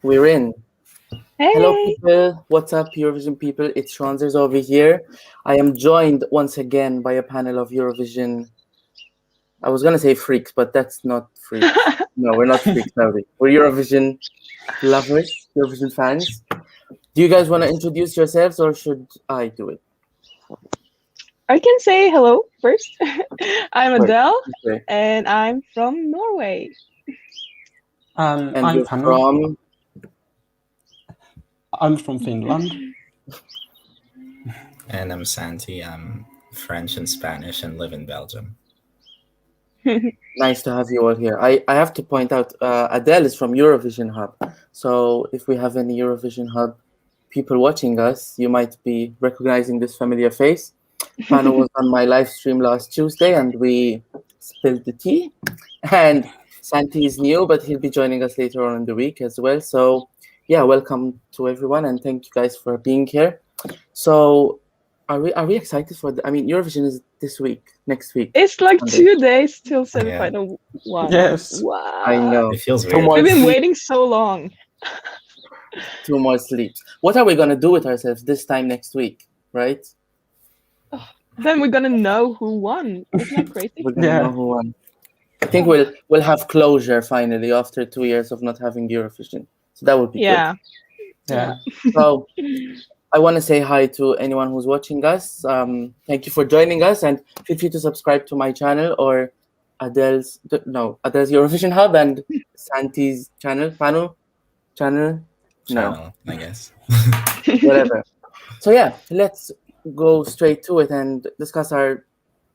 We're in. Hello, Hey! people. What's up, Eurovision people? It's SHAUUNZERS over here. I am joined once again by a panel of Eurovision. I was gonna say freaks, but that's not freaks. No, we're not freaks, are we? We're Eurovision lovers, Eurovision fans. Do you guys want to introduce yourselves, or should I do it? I can say hello first. I'm Right. Adele, Okay. and I'm from Norway. And I'm you're Panu. from? I'm from Finland. And I'm Santi. I'm French and Spanish and live in Belgium. Nice to have you all here. I have to point out, Adele is from Eurovision Hub. So if we have any Eurovision Hub people watching us, you might be recognizing this familiar face. Pano was on my live stream last Tuesday and we spilled the tea. And Santi is new, but he'll be joining us later on in the week as well. So yeah, welcome to everyone and thank you guys for being here. So are we excited for Eurovision is this week, next week? It's like Sunday. 2 days till semifinal one. Yes. Wow. I know. It feels Two weird. more We've been sleep. waiting so long. 2 more sleeps. What are we gonna do with ourselves this time next week, right? Then we're gonna know who won. Isn't that crazy? We're gonna Yeah. know who won. I think we'll have closure finally after 2 years of not having Eurovision. So that would be Yeah. Yeah. good. So I want to say hi to anyone who's watching us. Thank you for joining us, and feel free to subscribe to my channel or Adele's Eurovision Hub and Santi's channel, Panu channel. Channel, I guess. Whatever. So yeah, let's go straight to it and discuss our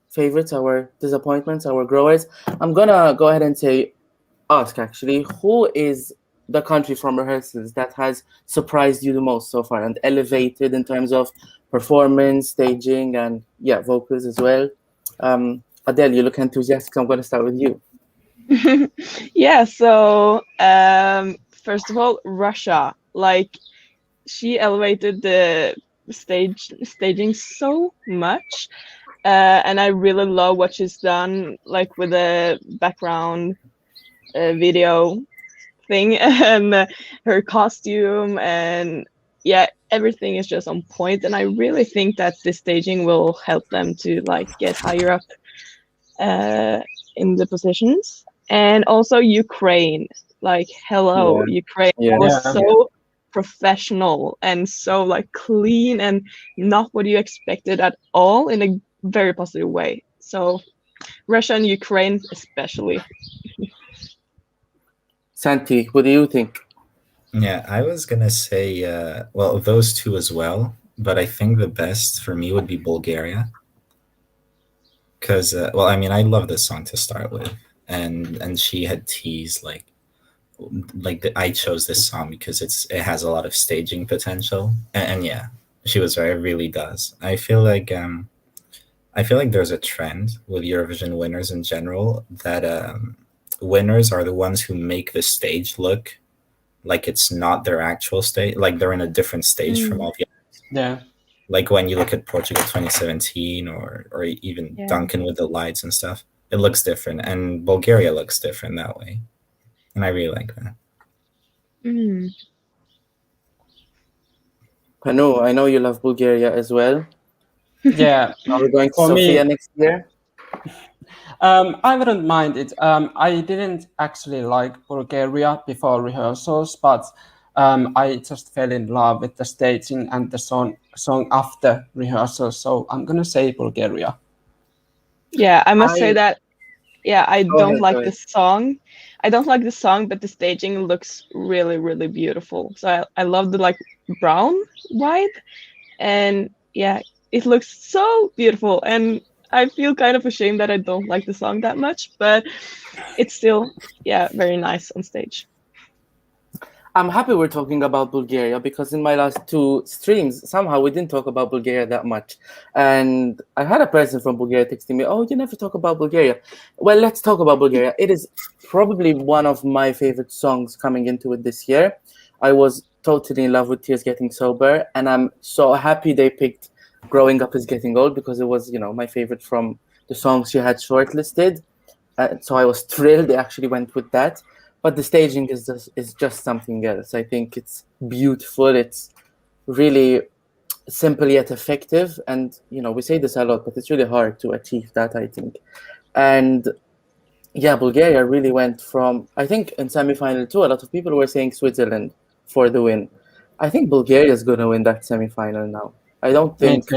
favorites, our disappointments, our growers. I'm gonna go ahead and ask actually, who is the country from Rehearsals that has surprised you the most so far and elevated in terms of performance, staging, and vocals as well? Adele, you look enthusiastic. So I'm gonna start with you. Yeah, so first of all, Russia. Like, she elevated the staging so much. And I really love what she's done, like with the background video thing and her costume, and everything is just on point. And I really think that the staging will help them to like get higher up in the positions. And also Ukraine, like hello, Ukraine was so professional and so like clean and not what you expected at all, in a very positive way. So Russia and Ukraine especially. Santi, what do you think? Yeah, I was gonna say, those two as well. But I think the best for me would be Bulgaria. Because, I love this song to start with, and she had teased I chose this song because it has a lot of staging potential, and yeah, she was right. It really does. I feel like there's a trend with Eurovision winners in general that winners are the ones who make the stage look like it's not their actual stage, like they're in a different stage from all the others. Yeah. Like when you look at Portugal 2017 or even Duncan with the lights and stuff, it looks different, and Bulgaria looks different that way. And I really like that. Panu, I know you love Bulgaria as well. Yeah. Are we going to For Sofia me, next year? I wouldn't mind it. I didn't actually like Bulgaria before Rehearsals, but I just fell in love with the staging and the song after Rehearsals. So I'm gonna say Bulgaria. Yeah, I must say that. Yeah, I don't like ahead. the song. I don't like the song, but the staging looks really, really beautiful. So I love the like brown vibe, and yeah, it looks so beautiful. And I feel kind of ashamed that I don't like the song that much, but it's still very nice on stage. I'm happy we're talking about Bulgaria because in my last 2 streams, somehow we didn't talk about Bulgaria that much. And I had a person from Bulgaria texting me, "Oh, you never talk about Bulgaria." Well, let's talk about Bulgaria. It is probably one of my favorite songs coming into it this year. I was totally in love with Tears Getting Sober, and I'm so happy they picked Growing Up is Getting Old because it was, my favorite from the songs she had shortlisted. So I was thrilled they actually went with that. but the staging is just something else. I think it's beautiful. It's really simple yet effective, and we say this a lot, but it's really hard to achieve that, I think. And yeah, Bulgaria really went from, I think in semi-final too, a lot of people were saying Switzerland for the win. I think Bulgaria is going to win that semi-final now. I don't think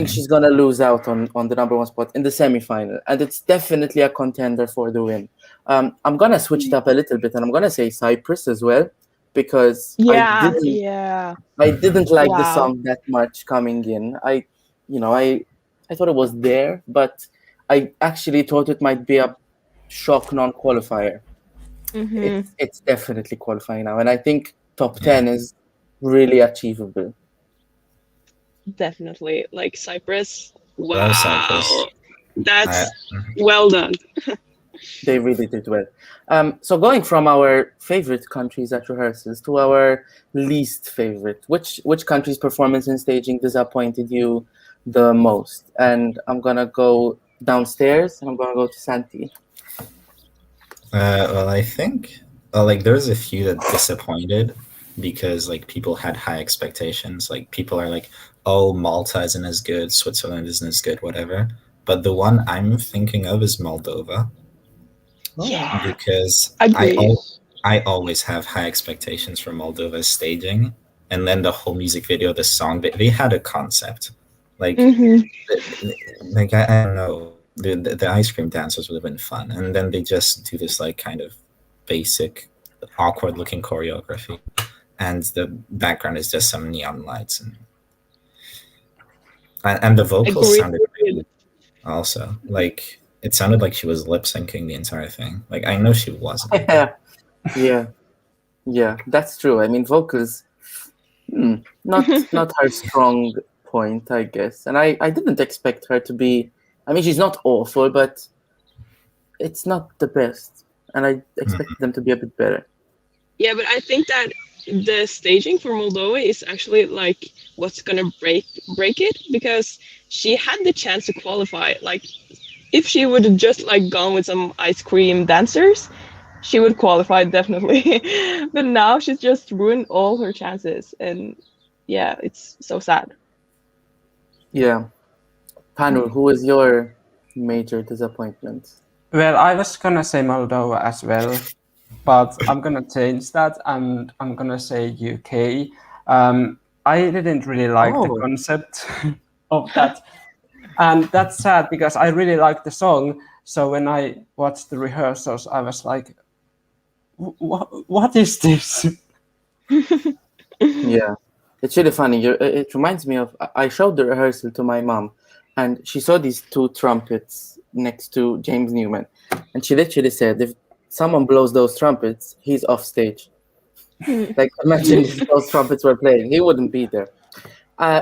she's going to lose out on the number one spot in the semi-final, and it's definitely a contender for the win. I'm going to switch it up a little bit, and I'm going to say Cyprus as well, because I didn't like the song that much coming in. I thought it was there, but I actually thought it might be a shock non-qualifier. It's definitely qualifying now, and I think top 10 is really achievable. Definitely, like Cyprus. Wow, Well, Cyprus. That's well done. They really did well. So going from our favorite countries at rehearsals to our least favorite, which country's performance and staging disappointed you the most? And I'm gonna go downstairs, and I'm gonna go to Santi. Well, I think like there's a few that disappointed because like people had high expectations. Like people are like, oh, Malta isn't as good, Switzerland isn't as good, whatever. But the one I'm thinking of is Moldova. Yeah, because I always have high expectations for Moldova's staging, and then the whole music video, the song, they had a concept, like like I don't know, the ice cream dancers would have been fun, and then they just do this like kind of basic, awkward looking choreography, and the background is just some neon lights, and the vocals sounded good also, like. It sounded like she was lip syncing the entire thing. Like I know she wasn't. Yeah, that's true. I mean, vocals, not her strong point, I guess. And I didn't expect her to be. I mean, she's not awful, but it's not the best. And I expected them to be a bit better. Yeah, but I think that the staging for Moldova is actually like what's gonna break it, because she had the chance to qualify. Like, if she would have just like gone with some ice cream dancers, she would qualify definitely. But now she's just ruined all her chances, and yeah, it's so sad. Yeah. Panu, who is your major disappointment? Well, I was gonna say Moldova as well, but I'm gonna change that, and I'm gonna say UK. I didn't really like the concept of that. And that's sad because I really liked the song. So when I watched the rehearsals, I was like, what is this? Yeah, it's really funny. It reminds me of, I showed the rehearsal to my mom, and she saw these two trumpets next to James Newman. And she literally said, if someone blows those trumpets, he's off stage. Like, imagine if those trumpets were playing, he wouldn't be there.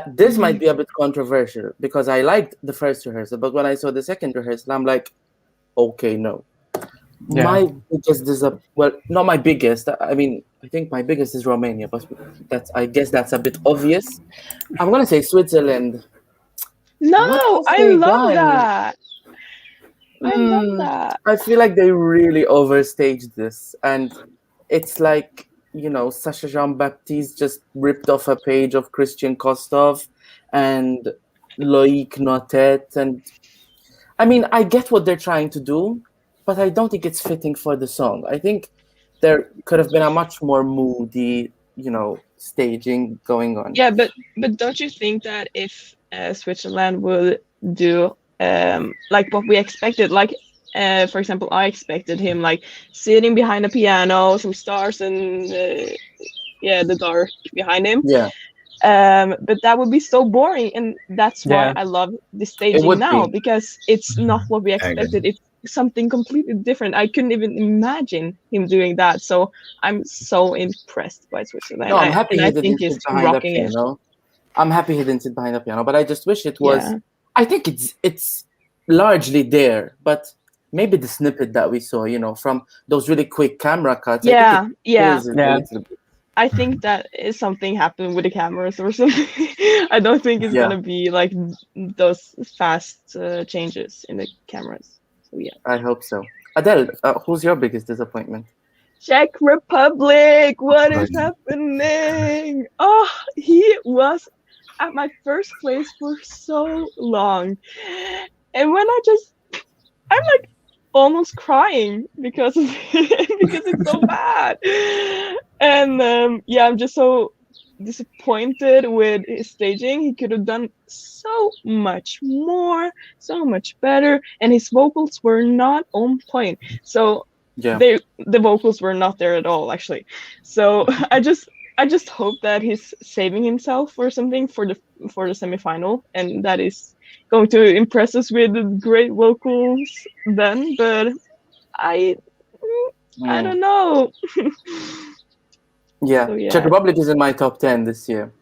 This might be a bit controversial because I liked the first rehearsal, but when I saw the second rehearsal, I'm like, okay, no. Yeah. My biggest not my biggest. I mean, I think my biggest is Romania, but I guess that's a bit obvious. I'm gonna say Switzerland. No, I love that. I love that. I feel like they really overstaged this, and it's like, Sacha Jean-Baptiste just ripped off a page of Christian Kostov and Loïc Notet. And I mean, I get what they're trying to do, but I don't think it's fitting for the song. I think there could have been a much more moody, staging going on. Yeah, but don't you think that if Switzerland would do like what we expected, like for example, I expected him like sitting behind a piano, some stars, and the dark behind him. Yeah. But that would be so boring, and that's why I love the staging now, because it's not what we expected. It's something completely different. I couldn't even imagine him doing that. So I'm so impressed by Switzerland. No, I'm happy I think he's rocking it. I'm happy he didn't sit behind the piano, but I just wish it was. Yeah. I think it's largely there, but maybe the snippet that we saw, from those really quick camera cuts. I think that is something happened with the cameras or something. I don't think it's gonna be like those fast changes in the cameras. So yeah, I hope so. Adele, who's your biggest disappointment? Czech Republic, what is Right. happening? Oh, he was at my first place for so long. And when I'm like almost crying because of because it's so bad. And yeah, I'm just so disappointed with his staging. He could have done so much more, so much better, and his vocals were not on point. So Yeah. the vocals were not there at all, actually. So I just hope that he's saving himself or something for the semifinal, and that is going to impress us with great vocals then. But I don't know. Yeah. So, yeah. Czech Republic is in my top 10 this year.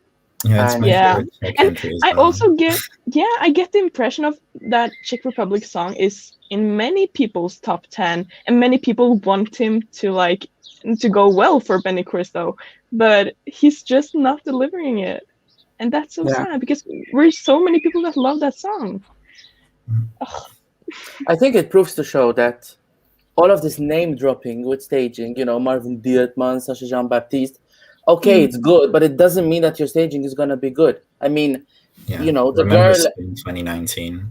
Yeah, it's my Yeah. favorite Czech And country as I well. also get the impression of that Czech Republic song is in many people's top 10, and many people want him to go well for Benny Cristo, but he's just not delivering it. And that's so Yeah. sad, because we're so many people that love that song. I think it proves to show that all of this name dropping with staging, Marvin Dietrich, Sacha Jean-Baptiste, okay, it's good, but it doesn't mean that your staging is going to be good. I mean, Yeah. the remember girl... in 2019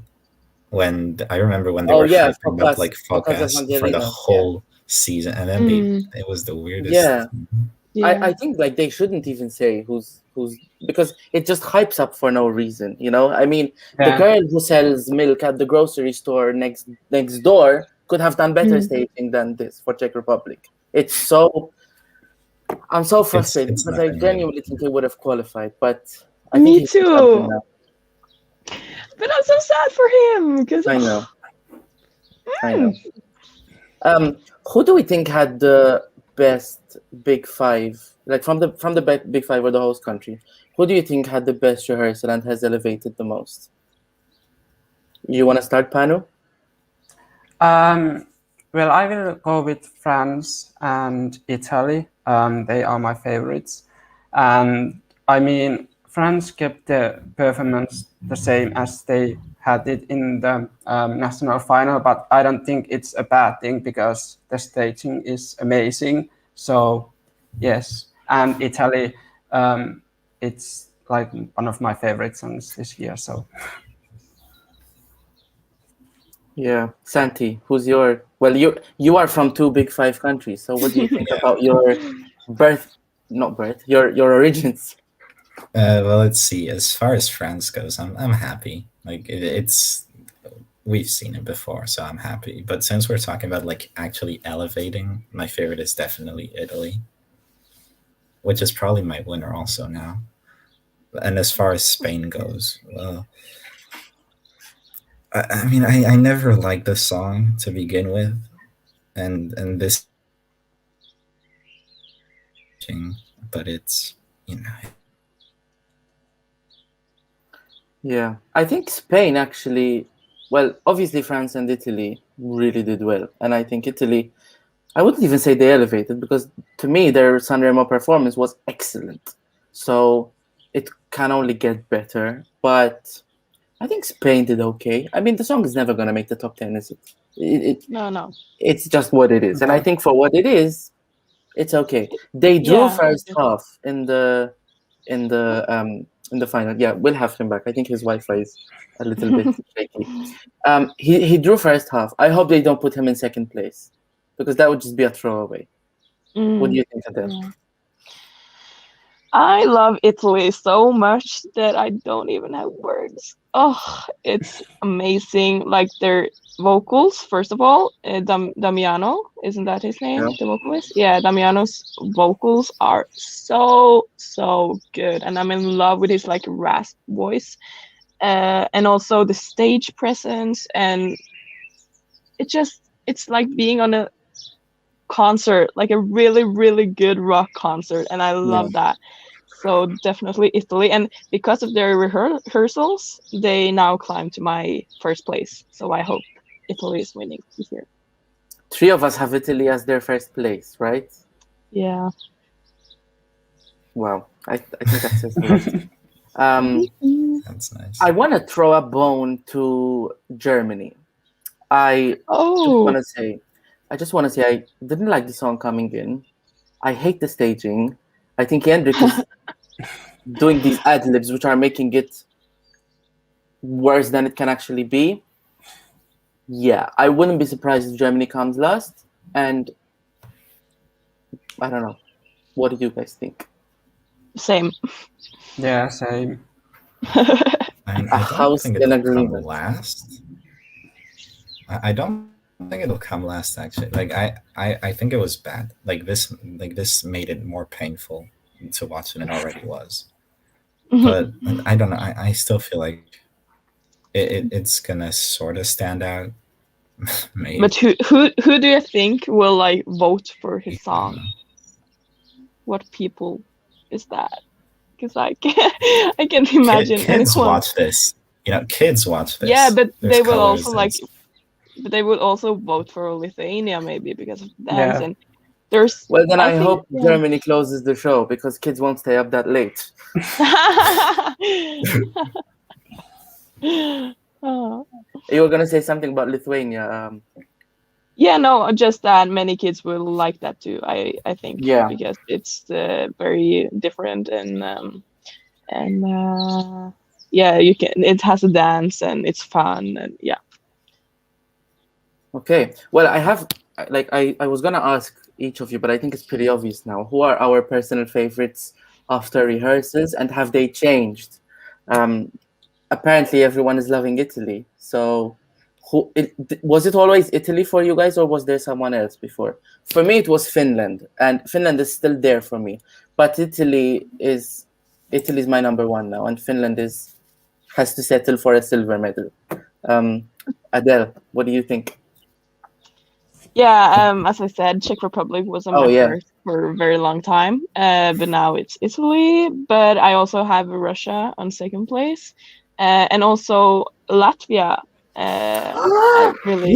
I remember when they Oh, were yeah, hyping up like Focus Focus for the Angelina, whole season, and then it was the weirdest. Yeah. Yeah. I think like they shouldn't even say who's because it just hypes up for no reason, I mean, the Yeah. girl who sells milk at the grocery store next door could have done better staging than this for Czech Republic. I'm so frustrated it's because I nothing genuinely think they would have qualified, but I Me think he's too. something now. But I'm so sad for him, because I know. Who do we think had the best Big Five? Like from the Big Five or the host country, who do you think had the best rehearsal and has elevated the most? You want to start, Panu? Well, I will go with France and Italy. They are my favorites. And I mean, France kept the performance the same as they had it in the national final, but I don't think it's a bad thing because the staging is amazing. So, yes. And Italy, it's like one of my favorite songs this year. So. Yeah, Santi, who's your... Well, you are from two Big Five countries, so what do you think about your your origins? Well, let's see. As far as France goes, I'm happy. Like we've seen it before, so I'm happy. But since we're talking about like actually elevating, my favorite is definitely Italy, which is probably my winner also now. And as far as Spain goes, well, I mean, I never liked this song to begin with, and this, but it's Yeah, I think Spain actually... Well, obviously France and Italy really did well, and I think Italy... I wouldn't even say they elevated, because to me their Sanremo performance was excellent. So it can only get better, but I think Spain did okay. I mean, the song is never going to make the top 10, is it? No. It's just what it is. And I think for what it is, it's okay. They drew first half in the final. Yeah, we'll have him back. I think his Wi-Fi is a little bit shaky. He drew first half. I hope they don't put him in second place, because that would just be a throwaway. What do you think of that? Yeah. I love Italy so much that I don't even have words. Oh, it's amazing. Like their vocals, first of all, Damiano, isn't that his name? Yeah. The vocalist? Yeah, Damiano's vocals are so good, and I'm in love with his like rasp voice, and also the stage presence, and it's like being on a concert, like a really good rock concert, and I love that. So definitely Italy, and because of their rehearsals, they now climb to my first place. So I hope Italy is winning this year. 3 of us have Italy as their first place, right? Yeah. Wow, I think that says a lot. That's nice. I want to throw a bone to Germany. I just want to say, I just want to say I didn't like the song coming in. I hate the staging. I think Hendrik is doing these ad-libs which are making it worse than it can actually be. Yeah, I wouldn't be surprised if Germany comes last. And I don't know. What do you guys think? Same. Yeah, same. I don't house think in it'll agreement. come last. I don't think it'll come last actually. Like I think it was bad. Like this made it more painful to watch than it already was. But I don't know. I still feel like it's gonna sort of stand out. Maybe. But who do you think will like vote for his song? What people is that? Because I can't imagine kids anyone. watch this. You know, kids watch this. Yeah, but There's they will colors also and like, stuff. but they would also vote for Lithuania maybe because of dance Yeah. and there's. Well, then I think, hope yeah. Germany closes the show because kids won't stay up that late. Oh. You were gonna say something about Lithuania. Yeah, no, just that many kids will like that too. I think. Yeah. Because it's very different and yeah, you can. It has a dance and it's fun and yeah. Okay. Well, I have I was gonna ask each of you, but I think it's pretty obvious now. Who are our personal favorites after rehearsals, and have they changed? Apparently, everyone is loving Italy. So, was it always Italy for you guys, or was there someone else before? For me, it was Finland, and Finland is still there for me. But Italy is my number one now, and Finland has to settle for a silver medal. Adele, what do you think? Yeah, as I said, Czech Republic was on my yeah. first for a very long time, but now it's Italy. But I also have Russia on second place, and also Latvia. I really.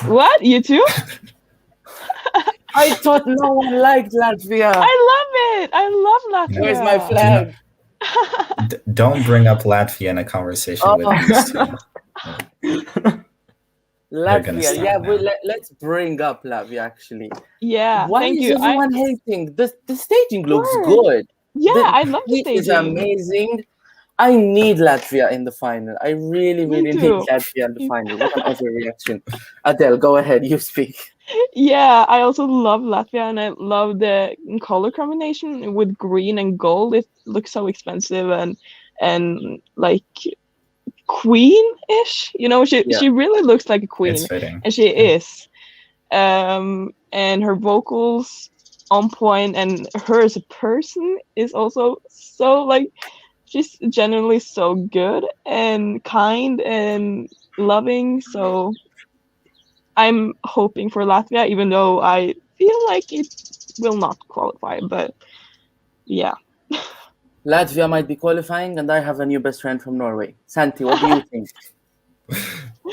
What? You too? I thought no one liked Latvia. I love it. I love Latvia. Where's my flag? Don't bring up Latvia in a conversation with these two. Latvia, yeah, let's bring up Latvia actually. Yeah, why thank is you. everyone hating? The staging looks good. Yeah, I love the heat is staging. amazing. I need Latvia in the final. I really need Latvia in the final. What an overreaction. Adele, go ahead, you speak. Yeah, I also love Latvia, and I love the color combination with green and gold. It looks so expensive and like queen-ish. You know, she really looks like a queen, It's fitting. and she is. And her vocals on point, and her as a person is also so like she's genuinely so good and kind and loving. So I'm hoping for Latvia, even though I feel like it will not qualify. But yeah. Latvia might be qualifying, and I have a new best friend from Norway. Santi, what do you think?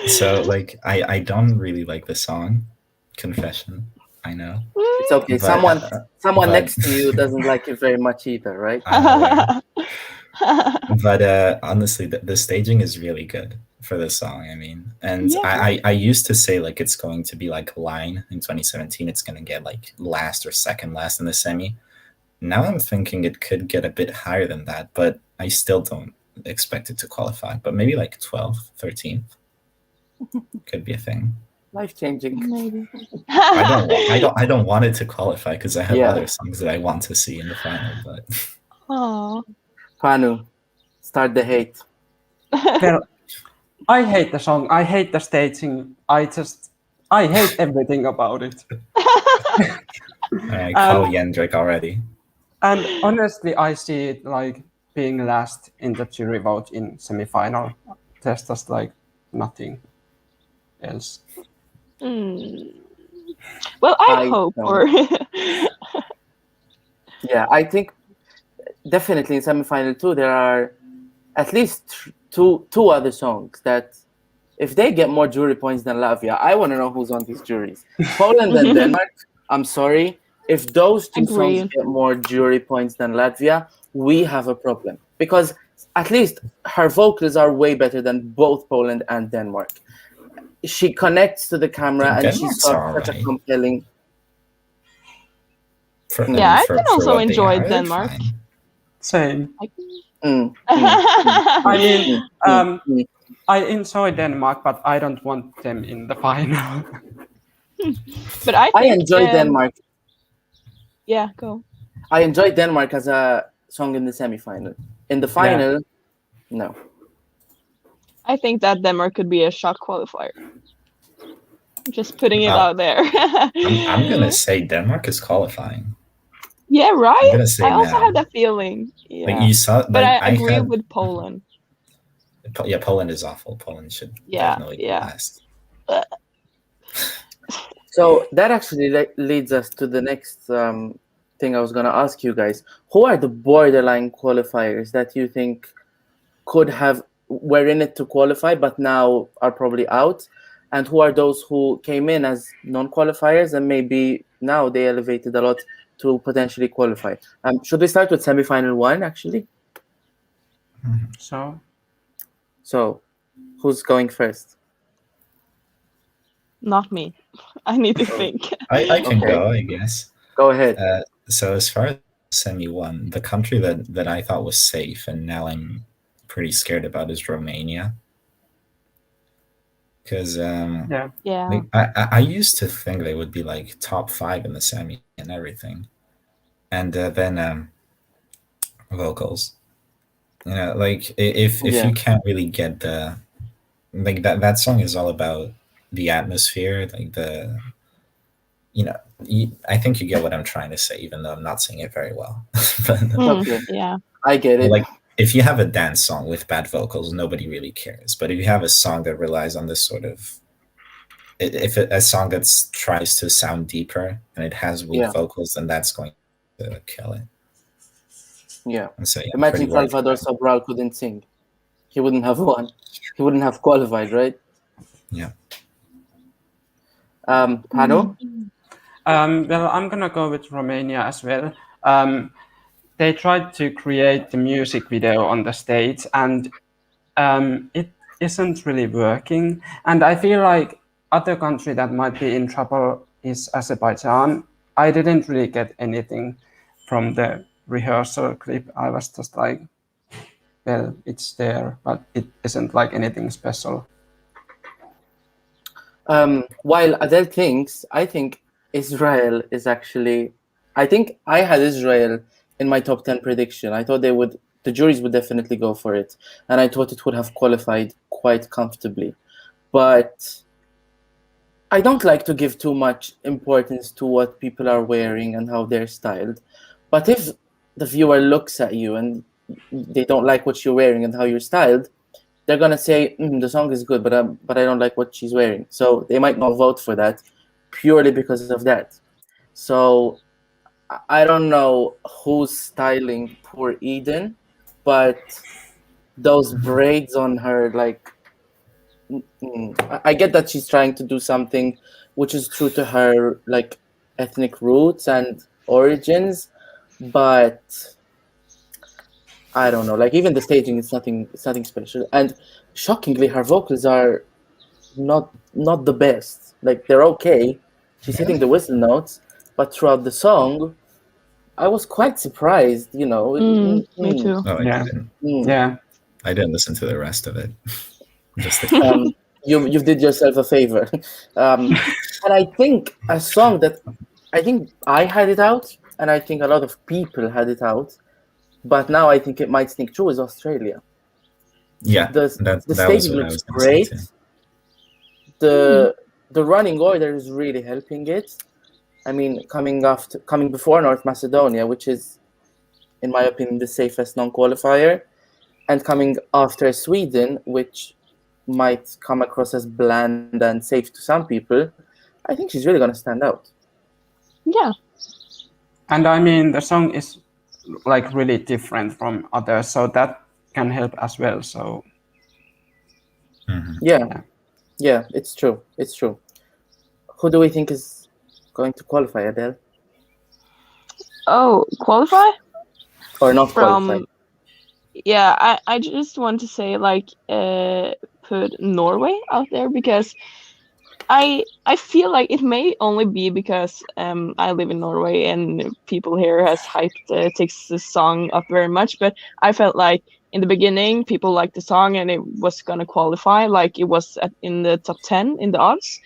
So, like, I don't really like the song. Confession, I know. It's okay. But, someone next to you doesn't like it very much either, right? But honestly, the staging is really good for this song. I mean, and Yeah. I used to say like it's going to be like Line in 2017. It's going to get like last or second last in the semi. Now I'm thinking it could get a bit higher than that, but I still don't expect it to qualify. But maybe like 12th, 13th could be a thing. Life-changing. Maybe. I don't want it to qualify because I have Yeah. other songs that I want to see in the final. But Aww. Panu, start the hate. Well, I hate the song. I hate the staging. I hate everything about it. I call Jendrik already. And honestly, I see it like being last in the jury vote in semi-final. There's just like nothing else. Well, I hope don't. for. Yeah, I think definitely in semi-final too. There are at least two other songs that, if they get more jury points than Latvia, I want to know who's on these juries. Poland and Denmark. I'm sorry, if those two songs get more jury points than Latvia, we have a problem, because at least her vocals are way better than both Poland and Denmark. she connects to the camera and she's Denmark's got such a alright. compelling. Yeah, I can also what they enjoy are, they're Denmark. fine. Same. I I mean, mm. I enjoy Denmark, but I don't want them in the final. But I I think enjoy Denmark. Yeah, go. I enjoy Denmark as a song in the semi-final. In the final, no. I think that Denmark could be a shock qualifier. Just putting it out there. I'm gonna say Denmark is qualifying. Yeah, right? I'm gonna say I also now. have that feeling. Yeah. Like you saw, but like, I agree had, with Poland. Yeah, Poland is awful. Poland should definitely be last. So that actually leads us to the next thing I was going to ask you guys. Who are the borderline qualifiers that you think were in it to qualify but now are probably out? And who are those who came in as non-qualifiers and maybe now they elevated a lot to potentially qualify? Should we start with semi-final 1 actually? So who's going first? Not me. I need to think. I can go, I guess. Go ahead. So as far as semi 1, the country that I thought was safe and now I'm pretty scared about is Romania. Because like, I used to think they would be like top 5 in the semi and everything. And then vocals. You know, like if you can't really get the like that song is all about the atmosphere, like the I think you get what I'm trying to say, even though I'm not saying it very well. But, yeah, I get it. Like if you have a dance song with bad vocals, nobody really cares. But if you have a song that relies on this sort of a song that tries to sound deeper and it has weak vocals, then that's going to kill it. Yeah. So, imagine Salvador Sobral couldn't sing. He wouldn't have won. He wouldn't have qualified, right? Yeah. Pano? Well, I'm gonna go with Romania as well. They tried to create the music video on the stage, and it isn't really working. And I feel like other country that might be in trouble is Azerbaijan. I didn't really get anything from the rehearsal clip. I was just like, well, it's there, but it isn't like anything special. While Adele thinks, I think Israel is actually... I think I had Israel in my top 10 prediction. I thought the juries would definitely go for it. And I thought it would have qualified quite comfortably. But I don't like to give too much importance to what people are wearing and how they're styled. But if the viewer looks at you and they don't like what you're wearing and how you're styled, they're going to say, the song is good, but I don't like what she's wearing. So they might not vote for that purely because of that. So I don't know who's styling poor Eden, but those braids on her, like, I get that she's trying to do something which is true to her, like, ethnic roots and origins, but I don't know. Like, even the staging is nothing special. And shockingly, her vocals are not the best. Like, they're okay. She's hitting the whistle notes, but throughout the song, I was quite surprised. You know. Me too. Oh, I didn't listen to the rest of it. Just you did yourself a favor. And I think a song that I think I had it out, and I think a lot of people had it out, but now I think it might sneak through is Australia. Yeah, the staging looks great. The running order is really helping it. I mean, coming before North Macedonia, which is, in my opinion, the safest non-qualifier, and coming after Sweden, which might come across as bland and safe to some people, I think she's really going to stand out. Yeah. And I mean, the song is like really different from others, so that can help as well. So yeah, it's true. Who do we think is going to qualify, Adele? Oh, qualify? Or not qualify? Yeah, I just want to say, like, put Norway out there, because I feel like it may only be because I live in Norway and people here has hyped Tix's song up very much, but I felt like in the beginning people liked the song and it was gonna qualify, like it was in the top 10 in the odds,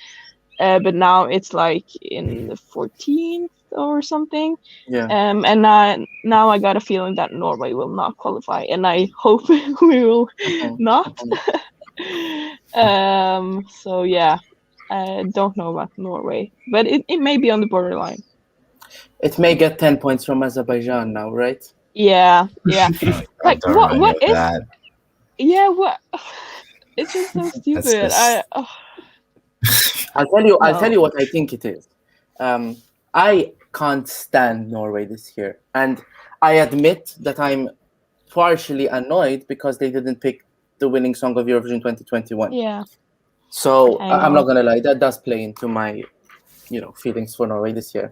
but now it's like in the 14th or something. Yeah. And now I got a feeling that Norway will not qualify, and I hope we will not. So yeah, I don't know about Norway, but it may be on the borderline. It may get 10 points from Azerbaijan now, right? Yeah. Like Don't what remind me of is that. yeah, what it's just so stupid. I'll tell you what I think it is. I can't stand Norway this year, and I admit that I'm partially annoyed because they didn't pick the winning song of Eurovision 2021. Yeah. So I I'm know. not gonna lie, that does play into my, feelings for Norway this year.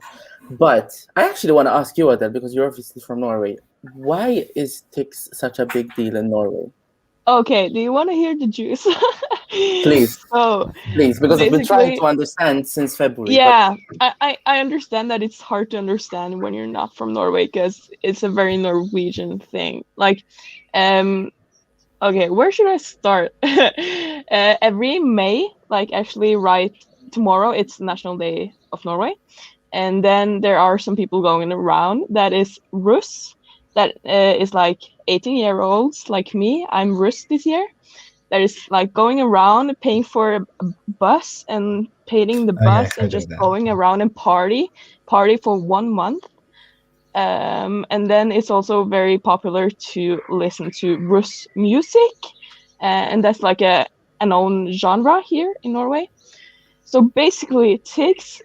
But I actually want to ask you, Adele, because you're obviously from Norway. Why is Tix such a big deal in Norway? Okay, do you want to hear the juice? Please. So Please, because I've been trying basically, to understand since February. yeah, I understand that it's hard to understand when you're not from Norway because it's a very Norwegian thing. Like, okay, where should I start? Every May, like actually right tomorrow, it's National Day of Norway. And then there are some people going around that is Rus, that is like 18-year-olds like me. I'm Rus this year. That is like going around paying for a bus and paying the Oh, yeah, bus I and heard just of that. going around and party for 1 month. And then it's also very popular to listen to Rus music, and that's like an own genre here in Norway. So basically, Tix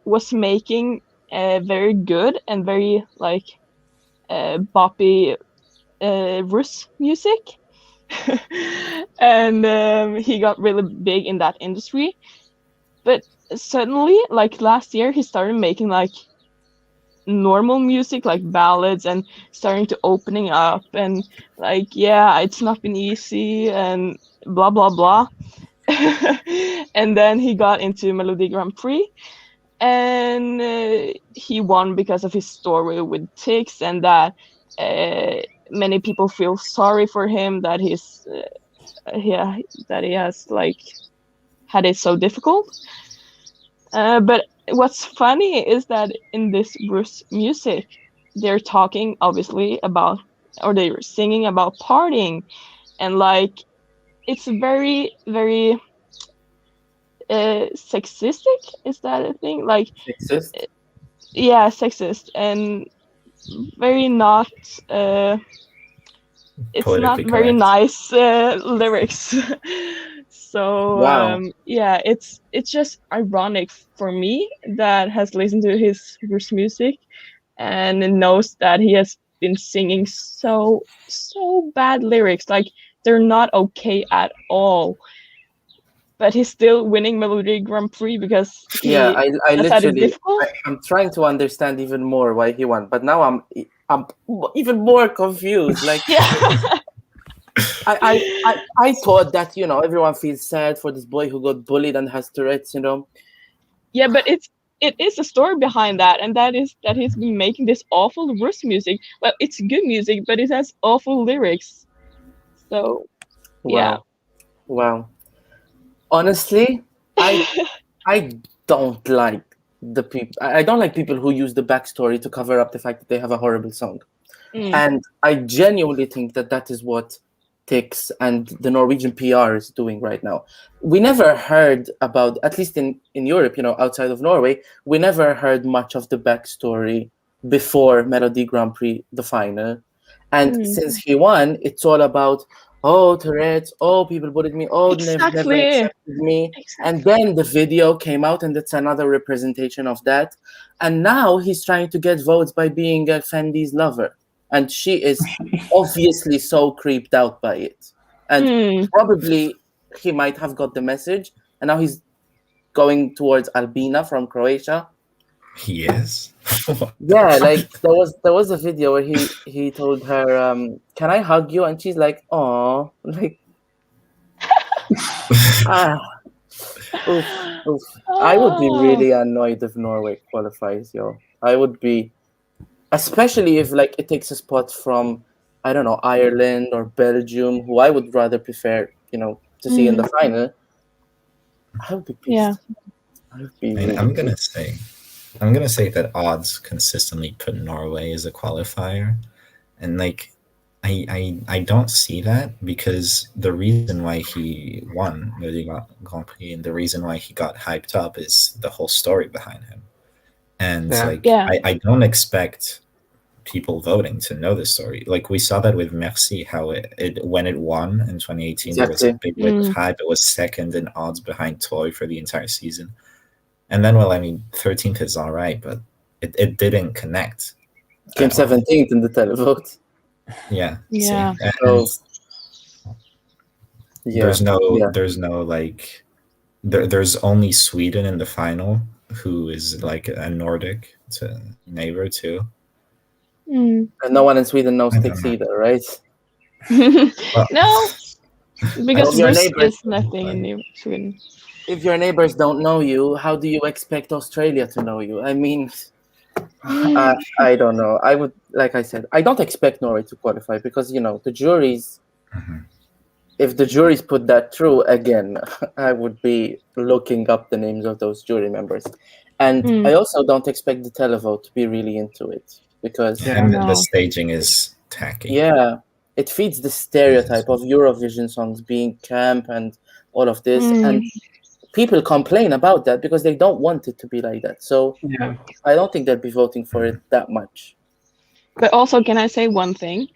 was making very good and very like boppy Rus music. And he got really big in that industry. But suddenly, like last year, he started making like normal music, like ballads, and starting to opening up and like, yeah, it's not been easy and blah blah blah. And then he got into Melodi Grand Prix, and he won because of his story with Tix, and that many people feel sorry for him that that he has like had it so difficult. But what's funny is that in this Rus music, they're talking obviously about, or they're singing about partying, and like it's very very sexistic. Is that a thing? Like Sexist? yeah, sexist and very not. It's not Politically very correct. nice lyrics. So Wow. yeah, it's just ironic for me that has listened to his Rus music and knows that he has been singing so bad lyrics, like they're not okay at all. But he's still winning Melodi Grand Prix because Yeah, he I has had it literally, difficult. I'm trying to understand even more why he won, but now I'm even more confused. Like, Yeah. I thought that, everyone feels sad for this boy who got bullied and has Tourette's, Yeah, but it is a story behind that, and that is that he's been making this awful Rus music. Well, it's good music, but it has awful lyrics. So yeah. Wow. Honestly, I don't like the people. I don't like people who use the backstory to cover up the fact that they have a horrible song. And I genuinely think that that is what Tix and the Norwegian PR is doing right now. We never heard about, at least in Europe, outside of Norway, we never heard much of the backstory before Melodi Grand Prix, the final. And since he won, it's all about, oh, Tourette's, oh, people bullied me, oh, never Exactly. accepted me. And then the video came out, and it's another representation of that. And now he's trying to get votes by being Fendi's lover. And she is obviously so creeped out by it. And probably he might have got the message, and now he's going towards Albina from Croatia. He is. Yeah, like there was a video where he told her, "Can I hug you?" And she's like, "Oh, like." Oof, oof. I would be Oh, really annoyed if Norway qualifies, yo. I would be, especially if like it takes a spot from, I don't know, Ireland or Belgium, who I would rather prefer, to see in the final. I would be yeah. pissed. I would be And really I'm pissed. gonna say that odds consistently put Norway as a qualifier, and like I don't see that, because the reason why he won the Grand Prix and the reason why he got hyped up is the whole story behind him. And Yeah. like Yeah. I don't expect people voting to know the story. Like we saw that with Merci, how it when it won in 2018, there was a Exactly. big wave of hype. It was second in odds behind Toy for the entire season. And then, well, I mean, 13th is all right, but it didn't connect. Came at all. 17th in the televote. Yeah. Yeah. See? And So yeah, there's no yeah. like there's only Sweden in the final, who is like a Nordic neighbor too. Mm. And no one in Sweden knows I don't Tix know. either, right? Well, No, because your there neighbors- is nothing in Sweden. If your neighbors don't know you, how do you expect Australia to know you? I mean, I don't know. I would, like I said, I don't expect Norway to qualify because, the juries, mhm. if the juries put that through, again, I would be looking up the names of those jury members. And I also don't expect the televote to be really into it because, Yeah. And No. the staging is tacky. yeah, it feeds the stereotype of Eurovision songs being camp and all of this. And people complain about that because they don't want it to be like that. So Yeah. I don't think they'll be voting for it that much. But also, can I say one thing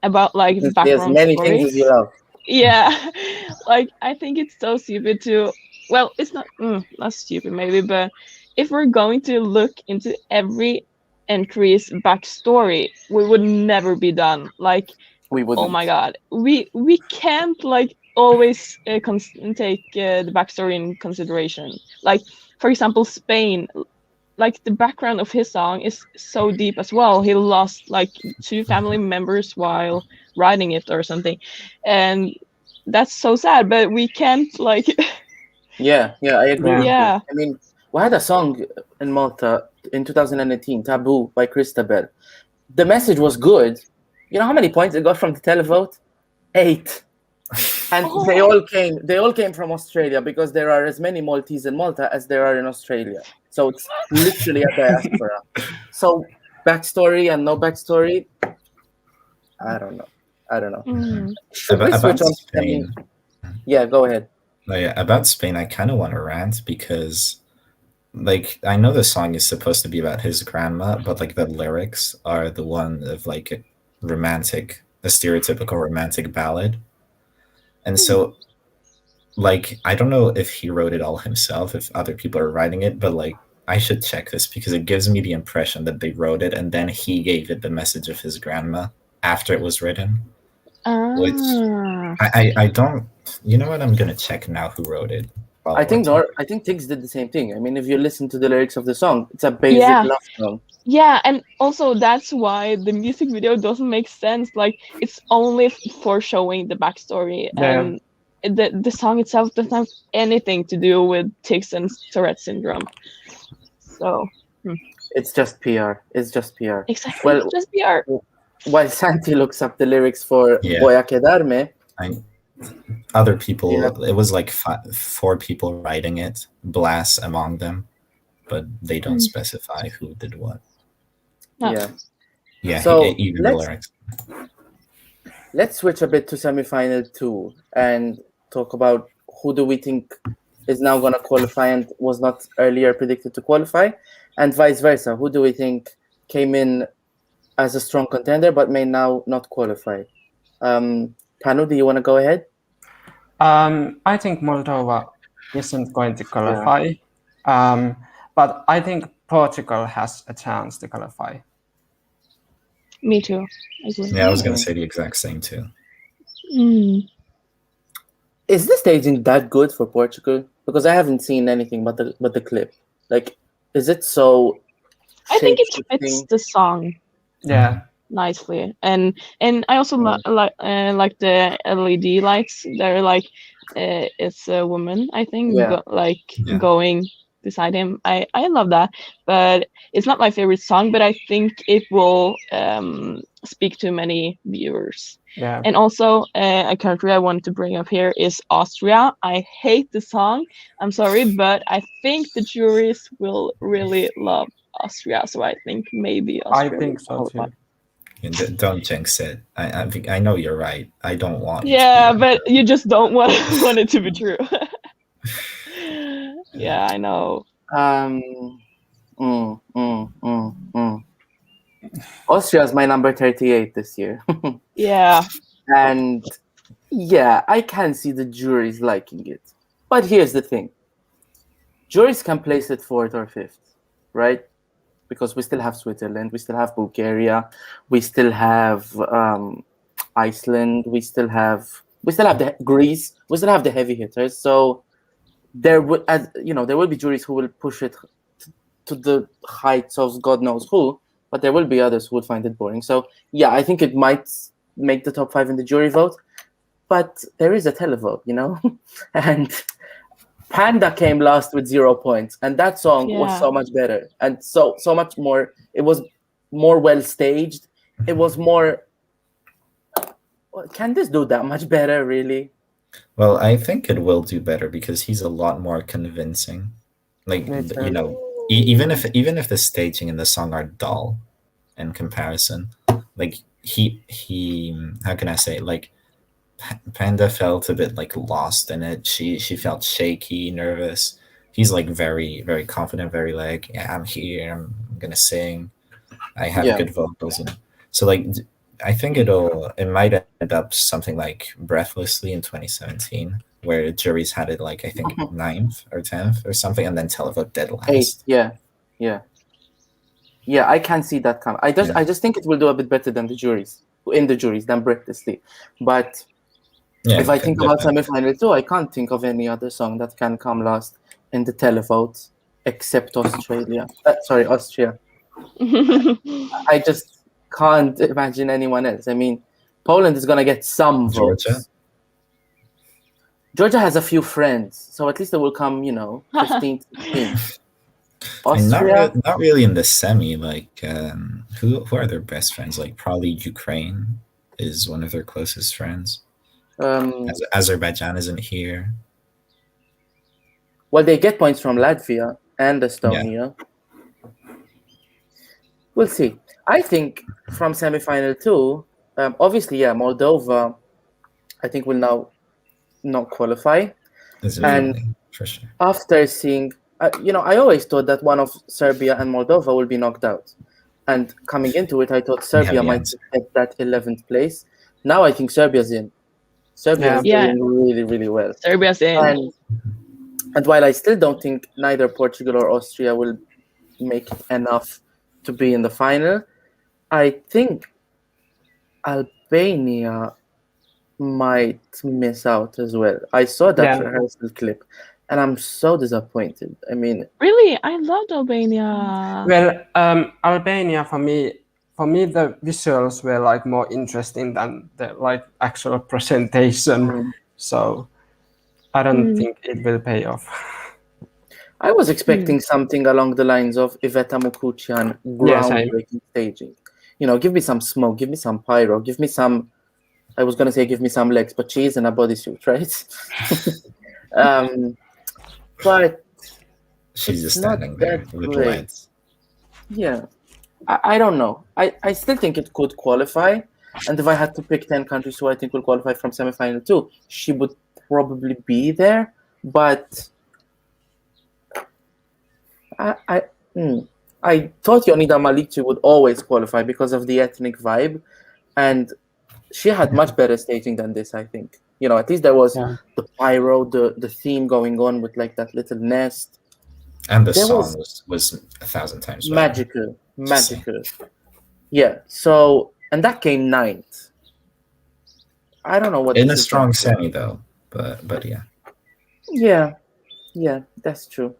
about like There's background many things as you stories? love. Yeah, like I think it's so stupid to. Well, it's not stupid maybe, but if we're going to look into every entry's backstory, we would never be done. Like, We wouldn't. oh my god, we can't like always take the backstory in consideration. Like, for example, Spain. Like the background of his song is so deep as well. He lost like 2 family members while writing it or something, and that's so sad. But we can't like. Yeah, I agree with you. Yeah. I mean, we had a song in Malta in 2018, Taboo by Christabel. The message was good. You know how many points it got from the televote? 8. And they all came from Australia because there are as many Maltese in Malta as there are in Australia. So it's literally a diaspora. So backstory and no backstory, I don't know. Should we About switch on? Spain. Yeah, go ahead. About Spain, I kind of want to rant because, like, I know the song is supposed to be about his grandma, but like the lyrics are the one of like a stereotypical romantic ballad. And so, like, I don't know if he wrote it all himself, if other people are writing it, but like, I should check this because it gives me the impression that they wrote it and then he gave it the message of his grandma after it was written. Which I don't. You know what? I'm gonna check now who wrote it. I think Tiggs did the same thing. I mean, if you listen to the lyrics of the song, it's a basic love song. Yeah, and also that's why the music video doesn't make sense. Like it's only for showing the backstory, and the song itself doesn't have anything to do with tics and Tourette syndrome. So it's just PR. It's just PR. Exactly. Well, it's just PR. While Santi looks up the lyrics for Voy a quedarme, other people, it was like 4 people writing it, Blas among them, but they don't specify who did what. No. Yeah, so even the lyrics. Let's switch a bit to semi-final 2 and talk about who do we think is now going to qualify and was not earlier predicted to qualify, and vice versa. Who do we think came in as a strong contender but may now not qualify? Panu, do you want to go ahead? I think Moldova isn't going to qualify, but I think Portugal has a chance to qualify. Me too. Yeah, I was going to say the exact same too. Is the staging that good for Portugal? Because I haven't seen anything but the clip. Like, is it so? I think it fits the song. Yeah, nicely. And I also like the LED lights. They're like it's a woman, I think, Yeah. Yeah. going beside him. I love that, but it's not my favorite song. But I think it will speak to many viewers. Yeah. And also, a country I want to bring up here is Austria. I hate the song. I'm sorry, but I think the juries will really love Austria. So I think maybe I Austria think will so qualify. too. And don't jinx it. I think I know you're right. I don't want you Yeah, to be but you just don't want it to be true. Yeah, I know. Austria is my number 38 this year. Yeah. And yeah, I can see the juries liking it. But here's the thing. Juries can place it 4th or 5th, right? Because we still have Switzerland, we still have Bulgaria, we still have Iceland, we still have the Greece, we still have the heavy hitters. So there would, there will be juries who will push it to the heights of God knows who, but there will be others who would find it boring. So yeah, I think it might make the top 5 in the jury vote, but there is a televote, and Panda came last with 0 points, and that song was so much better and so much more. It was more well staged. It was more. Can this do that much better, really? Well, I think it will do better because he's a lot more convincing. Like, Me too. you know, even if the staging and the song are dull in comparison, like he how can I say it? Like Panda felt a bit like lost in it. She felt shaky, nervous. He's like very very confident, very like, yeah, I'm here. I'm gonna sing. I have Yeah. good vocals, So like I think it might end up something like Breathlessly in 2017, where juries had it like I think 9th or 10th or something, and then televote dead last. 8th, yeah. I can see that come. I just think it will do a bit better than the juries than Breathlessly. But if I think about semi-final 2, I can't think of any other song that can come last in the televote except Austria. I just can't imagine anyone else. I mean, Poland is gonna get some votes. Georgia has a few friends, so at least they will come, 15th, 16th. Austria, not really in the semi. Like, who are their best friends? Like, probably Ukraine is one of their closest friends. Azerbaijan isn't here. Well, they get points from Latvia and Estonia. Yeah. We'll see. I think from semi-final 2, obviously, Moldova, I think will now not qualify. And for sure. After seeing, I always thought that one of Serbia and Moldova will be knocked out. And coming into it, I thought Serbia might get that 11th place. Now I think Serbia's in. Serbia is doing really, really well. Serbia's in. And while I still don't think neither Portugal or Austria will make it enough to be in the final, I think Albania might miss out as well. I saw that rehearsal clip, and I'm so disappointed. I mean, really, I loved Albania. Well, Albania for me, the visuals were like more interesting than the like actual presentation. So I don't think it will pay off. I was expecting something along the lines of Iveta Mukuchian groundbreaking staging. Give me some smoke, give me some pyro, give me some. I was gonna say give me some legs, but she's in a bodysuit, right? But she's just standing there with lights. Yeah, I don't know. I still think it could qualify, and if I had to pick 10 countries who I think will qualify from semi-final 2, she would probably be there. But I thought Yonida Malikci would always qualify because of the ethnic vibe, and she had much better staging than this, I think. At least there was the pyro, the theme going on with like that little nest. And the song was 1,000 times better. Magical. Yeah, so, and that came 9th. I don't know what in a strong semi though, but yeah. Yeah, that's true.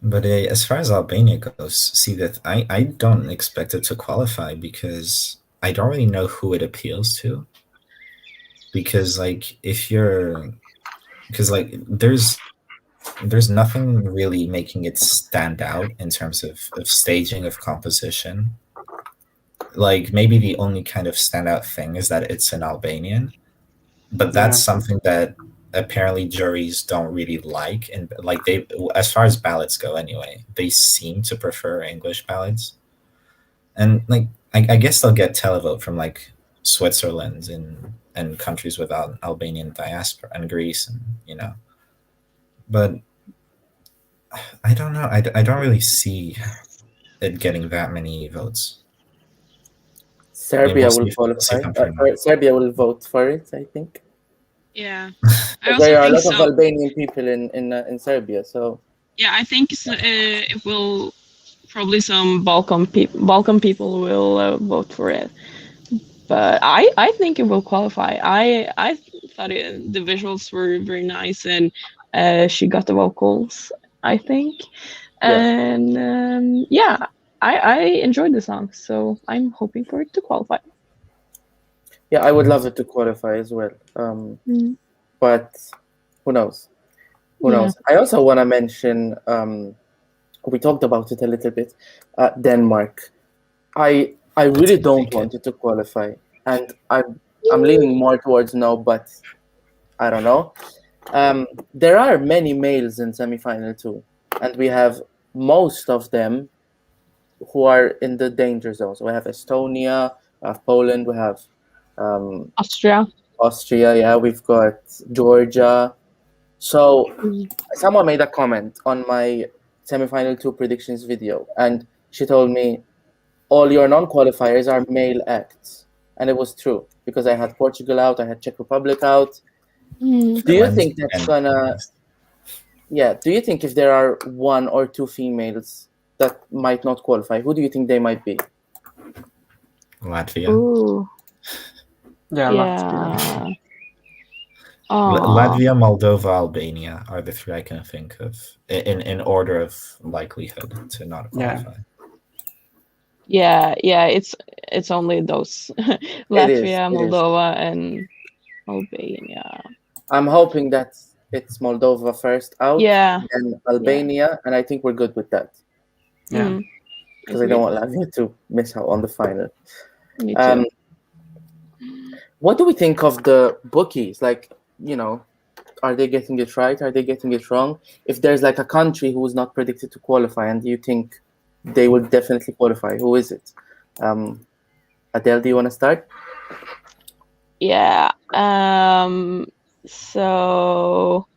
But as far as Albania goes, see that I don't expect it to qualify because I don't really know who it appeals to. Because like if you're, because like there's nothing really making it stand out in terms of staging of composition. Like maybe the only kind of standout thing is that it's an Albanian, but that's Yeah. something that apparently juries don't really like, and like they, as far as ballads go anyway, they seem to prefer English ballads, and like I guess they'll get televote from like Switzerland and countries without Albanian diaspora and Greece, and but I don't know. I don't really see it getting that many votes. Serbia we'll will see qualify. come through. Serbia will vote for it, I think. Yeah, There I also are a think lot of so. Albanian people in Serbia, so Yeah, I think it will probably some Balkan people will vote for it. But I think it will qualify. I thought the visuals were very nice, and she got the vocals, I think. Yeah. And yeah, I enjoyed the song, so I'm hoping for it to qualify. yeah, I would love it to qualify as well. But who knows? Who knows? I also want to mention, we talked about it a little bit, Denmark. I really don't want it to qualify, and I'm leaning more towards no, but I don't know. There are many males in semifinal too, and we have most of them who are in the danger zone. So we have Estonia, we have Poland, we have Austria, yeah, we've got Georgia. So someone made a comment on my semifinal 2 predictions video, and she told me, all your non-qualifiers are male acts. And it was true, because I had Portugal out, I had Czech Republic out. Do you think that's gonna... Yeah, do you think if there are 1 or 2 females that might not qualify, who do you think they might be? Latvia. Ooh. Yeah, Yeah. Latvia, Moldova, Albania are the 3 I can think of in order of likelihood to not qualify. Yeah, it's only those Latvia, Moldova, and Albania. I'm hoping that it's Moldova first out, then Albania, and I think we're good with that. Yeah. Because I don't want Latvia to miss out on the final. Me too. What do we think of the bookies? Like, are they getting it right? Are they getting it wrong? If there's like a country who is not predicted to qualify, and do you think they would definitely qualify, who is it? Adele, do you want to start? Yeah. So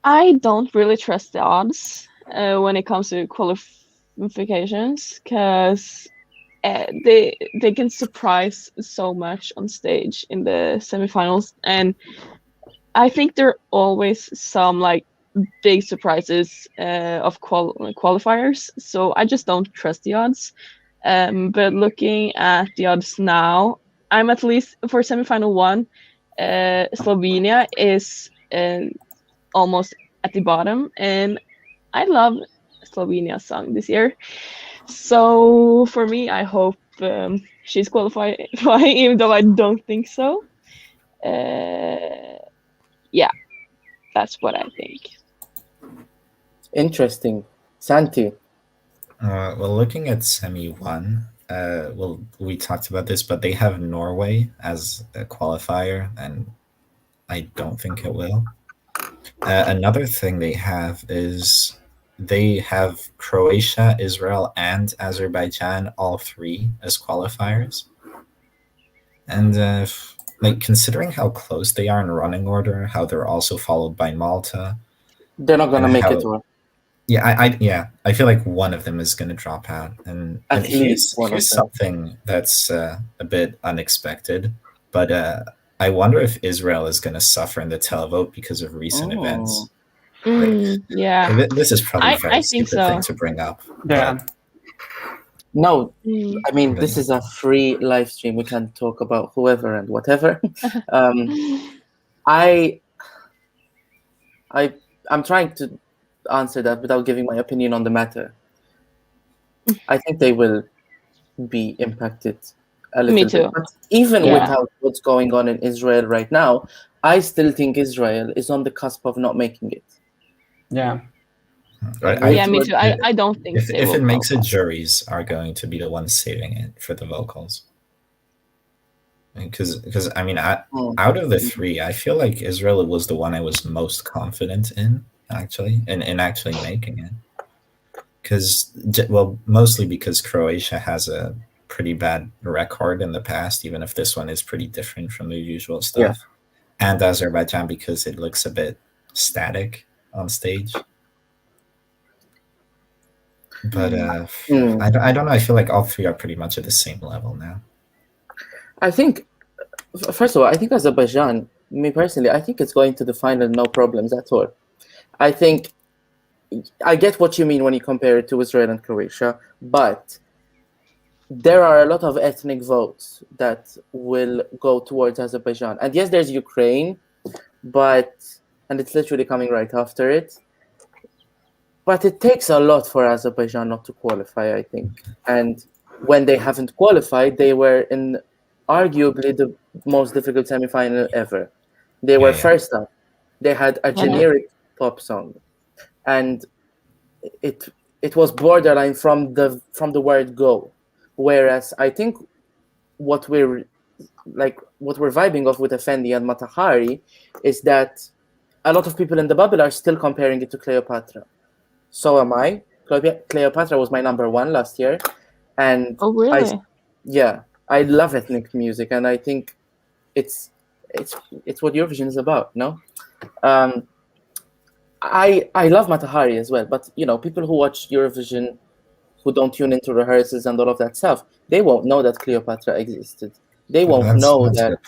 I don't really trust the odds when it comes to qualifications, because they can surprise so much on stage in the semifinals, and I think there are always some like big surprises of qualifiers. So I just don't trust the odds. But looking at the odds now, I'm at least for semifinal 1. Slovenia is almost at the bottom, and I love Slovenia's song this year. So for me, I hope she's qualifying, even though I don't think so. Yeah, that's what I think. Interesting. Santi? Well, looking at semi 1, well, we talked about this, but they have Norway as a qualifier, and I don't think it will. Another thing they have is they have Croatia, Israel, and Azerbaijan, all 3 as qualifiers. And like considering how close they are in running order, how they're also followed by Malta, they're not gonna make it to. Yeah, I feel like one of them is going to drop out, and here's something that's a bit unexpected, but I wonder if Israel is going to suffer in the televote because of recent events. Yeah, this is probably a very stupid thing to bring up. Yeah. No, I mean, this is a free live stream. We can talk about whoever and whatever. I'm trying to answer that without giving my opinion on the matter. I think they will be impacted a little Me bit. too. But even Yeah. without what's going on in Israel right now, I still think Israel is on the cusp of not making it. Yeah. Yeah, me too. I don't think they if will it makes it, qualify. juries are going to be the ones saving it for the vocals. Because I mean, out of the three, I feel like Israel was the one I was most confident in actually making it. Because mostly because Croatia has a pretty bad record in the past, even if this one is pretty different from the usual stuff. Yeah. And Azerbaijan because it looks a bit static on stage. But I don't know. I feel like all three are pretty much at the same level now. I think, first of all, I think Azerbaijan, me personally, I think it's going to the final no problems at all. I think I get what you mean when you compare it to Israel and Croatia, but there are a lot of ethnic votes that will go towards Azerbaijan. And yes, there's Ukraine, and it's literally coming right after it. But it takes a lot for Azerbaijan not to qualify, I think. And when they haven't qualified, they were in arguably the most difficult semifinal ever. They were first up. They had a generic pop song. And it was borderline from the word go. Whereas I think what we're vibing off with Effendi and Matahari is that a lot of people in the bubble are still comparing it to Cleopatra. So am I. Cleopatra was my number one last year, and oh really? I love ethnic music, and I think it's what Eurovision is about. No, I love Matahari as well, but people who watch Eurovision, who don't tune into rehearsals and all of that stuff, they won't know that Cleopatra existed. They won't know that.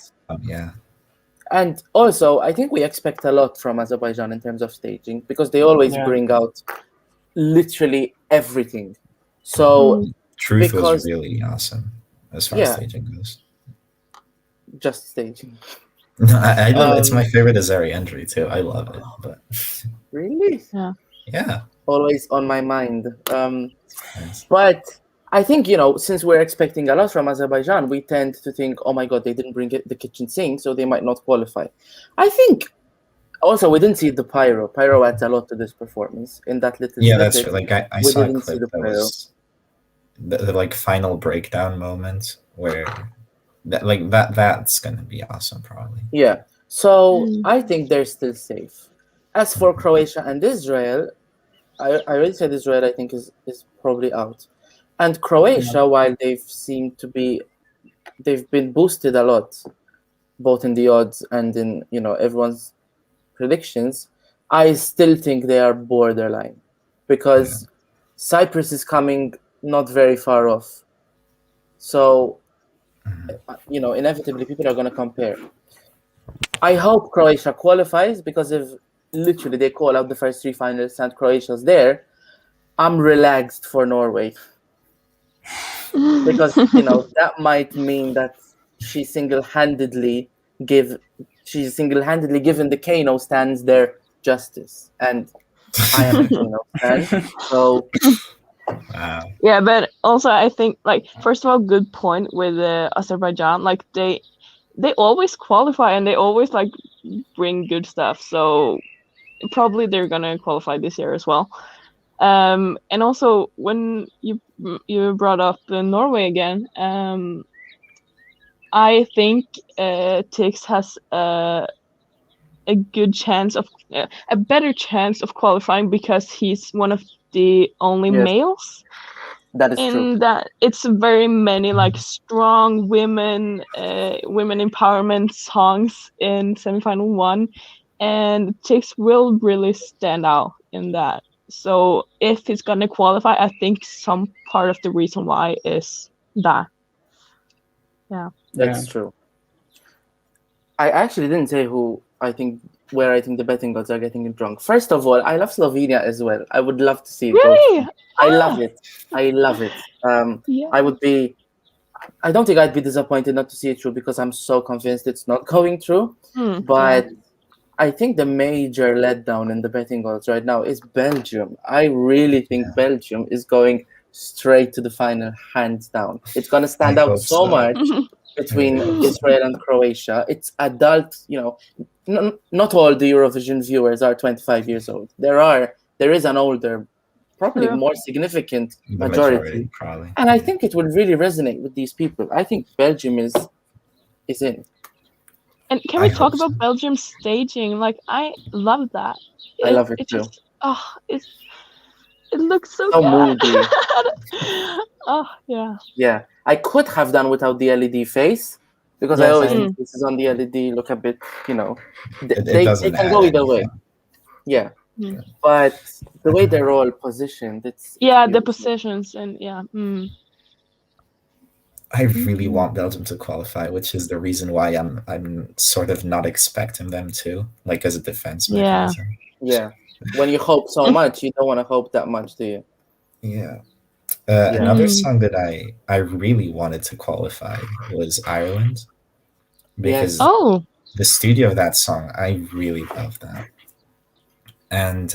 Yeah. And also, I think we expect a lot from Azerbaijan in terms of staging because they always bring out literally everything. So Truth was really awesome as far as staging goes. Just staging. I love it's my favorite Azeri entry too. I love it. But really? Yeah. Always on my mind. But I think, since we're expecting a lot from Azerbaijan, we tend to think, oh my God, they didn't bring the kitchen sink, so they might not qualify. I think also we didn't see the pyro. Pyro adds a lot to this performance in that little snippet. That's like I saw a clip that was the like final breakdown moment where that's gonna be awesome probably. Yeah. So I think they're still safe. As for Croatia and Israel, I already said Israel I think is probably out. And Croatia, while they've been boosted a lot, both in the odds and in everyone's predictions, I still think they are borderline because Cyprus is coming not very far off. So, inevitably people are going to compare. I hope Croatia qualifies because if literally they call out the first three finalists and Croatia's there, I'm relaxed for Norway. Because that might mean that she's single-handedly given the Kano stands their justice, and I am a Kano stan. So yeah, but also I think first of all, good point with Azerbaijan. They always qualify and they always bring good stuff. So probably they're gonna qualify this year as well. And also when you brought up Norway again, I think Tix has a good chance of a better chance of qualifying because he's one of the only males. That is true. That it's very many strong women empowerment songs in semifinal 1, and Tix will really stand out in that. So if he's gonna qualify, I think some part of the reason why is that. Yeah, that's true. I actually didn't say where I think the betting gods are getting it wrong. First of all, I love Slovenia as well. I would love to see it. Really? I love it. I don't think I'd be disappointed not to see it through because I'm so convinced it's not going through. But I think the major letdown in the betting odds right now is Belgium. I really think Belgium is going straight to the final, hands down. It's going to stand I out hope so so. much between Israel and Croatia. It's adult, not all the Eurovision viewers are 25 years old. There is an older, probably True. more significant The majority. probably. And I think it will really resonate with these people. I think Belgium is in. And can I we talk hope so. about Belgium's staging? Like, I love that. I love it too. Just, it looks so So good. moody. Oh, yeah. Yeah, I could have done without the LED face because I Yes, always I- think this is on the LED look a bit, It they doesn't can add go either way. anything. Yeah, Mm. but the way they're all positioned, it's Yeah, the beautiful. positions and yeah. I really want Belgium to qualify, which is the reason why I'm sort of not expecting them to, like as a defense Yeah. mechanism. Yeah, when you hope so much, you don't want to hope that much, do you? Yeah. Yeah. Another song that I really wanted to qualify was Ireland, because Yes. Oh, the studio of that song, I really love that. And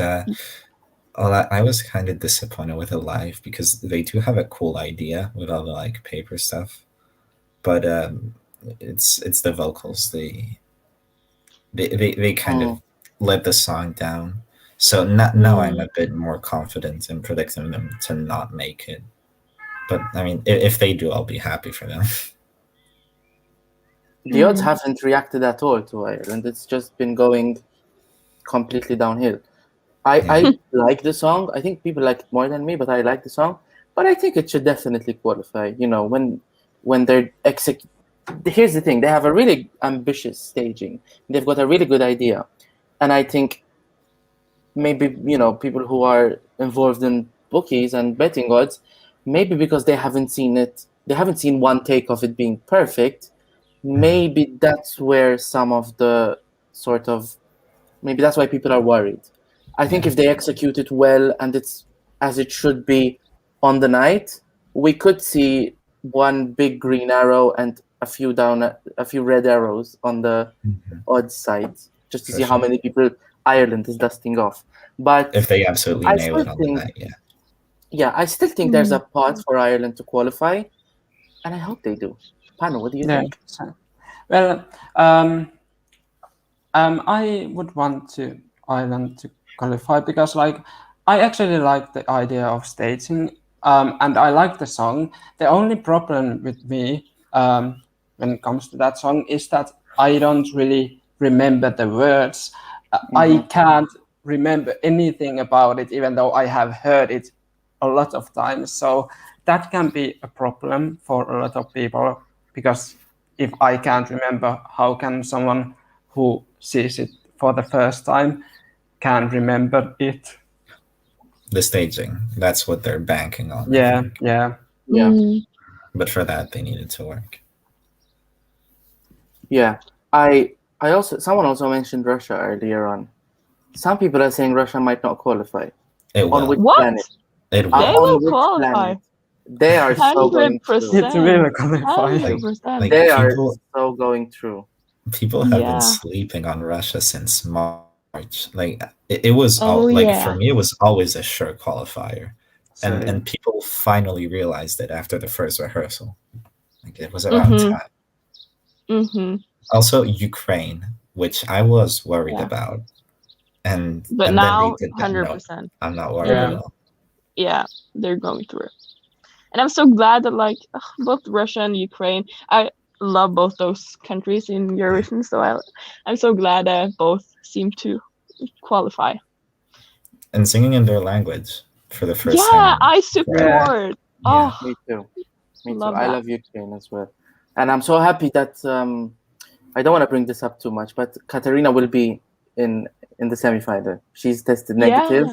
I was kind of disappointed with it live because they do have a cool idea with all the like paper stuff, but it's the vocals. They kind of let the song down. So now I'm a bit more confident in predicting them to not make it. But I mean, if they do, I'll be happy for them. The odds haven't reacted at all to Ireland. It's just been going completely downhill. I like the song. I think people like it more than me, but I like the song. But I think it should definitely qualify. When they're Here's the thing: they have a really ambitious staging. They've got a really good idea, and I think maybe people who are involved in bookies and betting odds, maybe because they haven't seen one take of it being perfect. Maybe that's where some of the maybe that's why people are worried. I think if they execute it well and it's as it should be on the night, we could see one big green arrow and a few red arrows on the odds side, just to see how many people Ireland is dusting off. But if they absolutely nail it on the night, yeah, I still think there's a path for Ireland to qualify, and I hope they do. Pano, what do you think? Well, I would want Ireland to qualify because, like, I actually like the idea of staging, and I like the song. The only problem with me when it comes to that song is that I don't really remember the words. I can't remember anything about it, even though I have heard it a lot of times. So that can be a problem for a lot of people, because if I can't remember, how can someone who sees it for the first time can remember it? The staging, that's what they're banking on. Yeah. But for that, they needed to work. Yeah, someone also mentioned Russia earlier on. Some people are saying Russia might not qualify. It will. On which What? planet? It They will. will which qualify. planet? They are so going through. 100%. It's really qualifying. 100%. Like, They are people- so going through. People have Yeah. been sleeping on Russia since March. Like it was for me, it was always a sure qualifier, and people finally realized it after the first rehearsal. Like it was around time. Also, Ukraine, which I was worried about, But and now, then they did that. 100%. No, I'm not worried at all. Yeah, they're going through it. And I'm so glad that both Russia and Ukraine, I love both those countries in Eurovision, so I'm so glad that both seem to qualify. And singing in their language for the first time. Yeah, I support. Yeah. Me too. Love I that. love Ukraine as well, and I'm so happy that I don't want to bring this up too much, but Katerina will be in the semifinal. She's tested negative.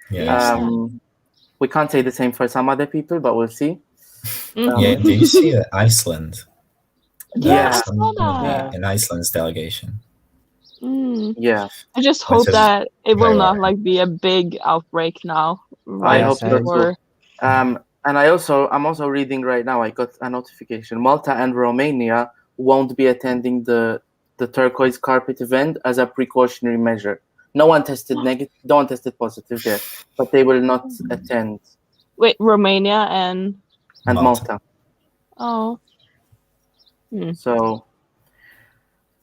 Yeah. We can't say the same for some other people, but we'll see. Yeah. Did you see Iceland? Yeah, I Someone saw that. in Iceland's delegation. Yeah, I just Which hope is that it will very not worrying. be a big outbreak now. I hope so before- too. And I'm also reading right now. I got a notification. Malta and Romania won't be attending the the turquoise carpet event as a precautionary measure. No one tested negative, no one tested positive there, but they will not attend. Wait, Romania and Malta. oh. So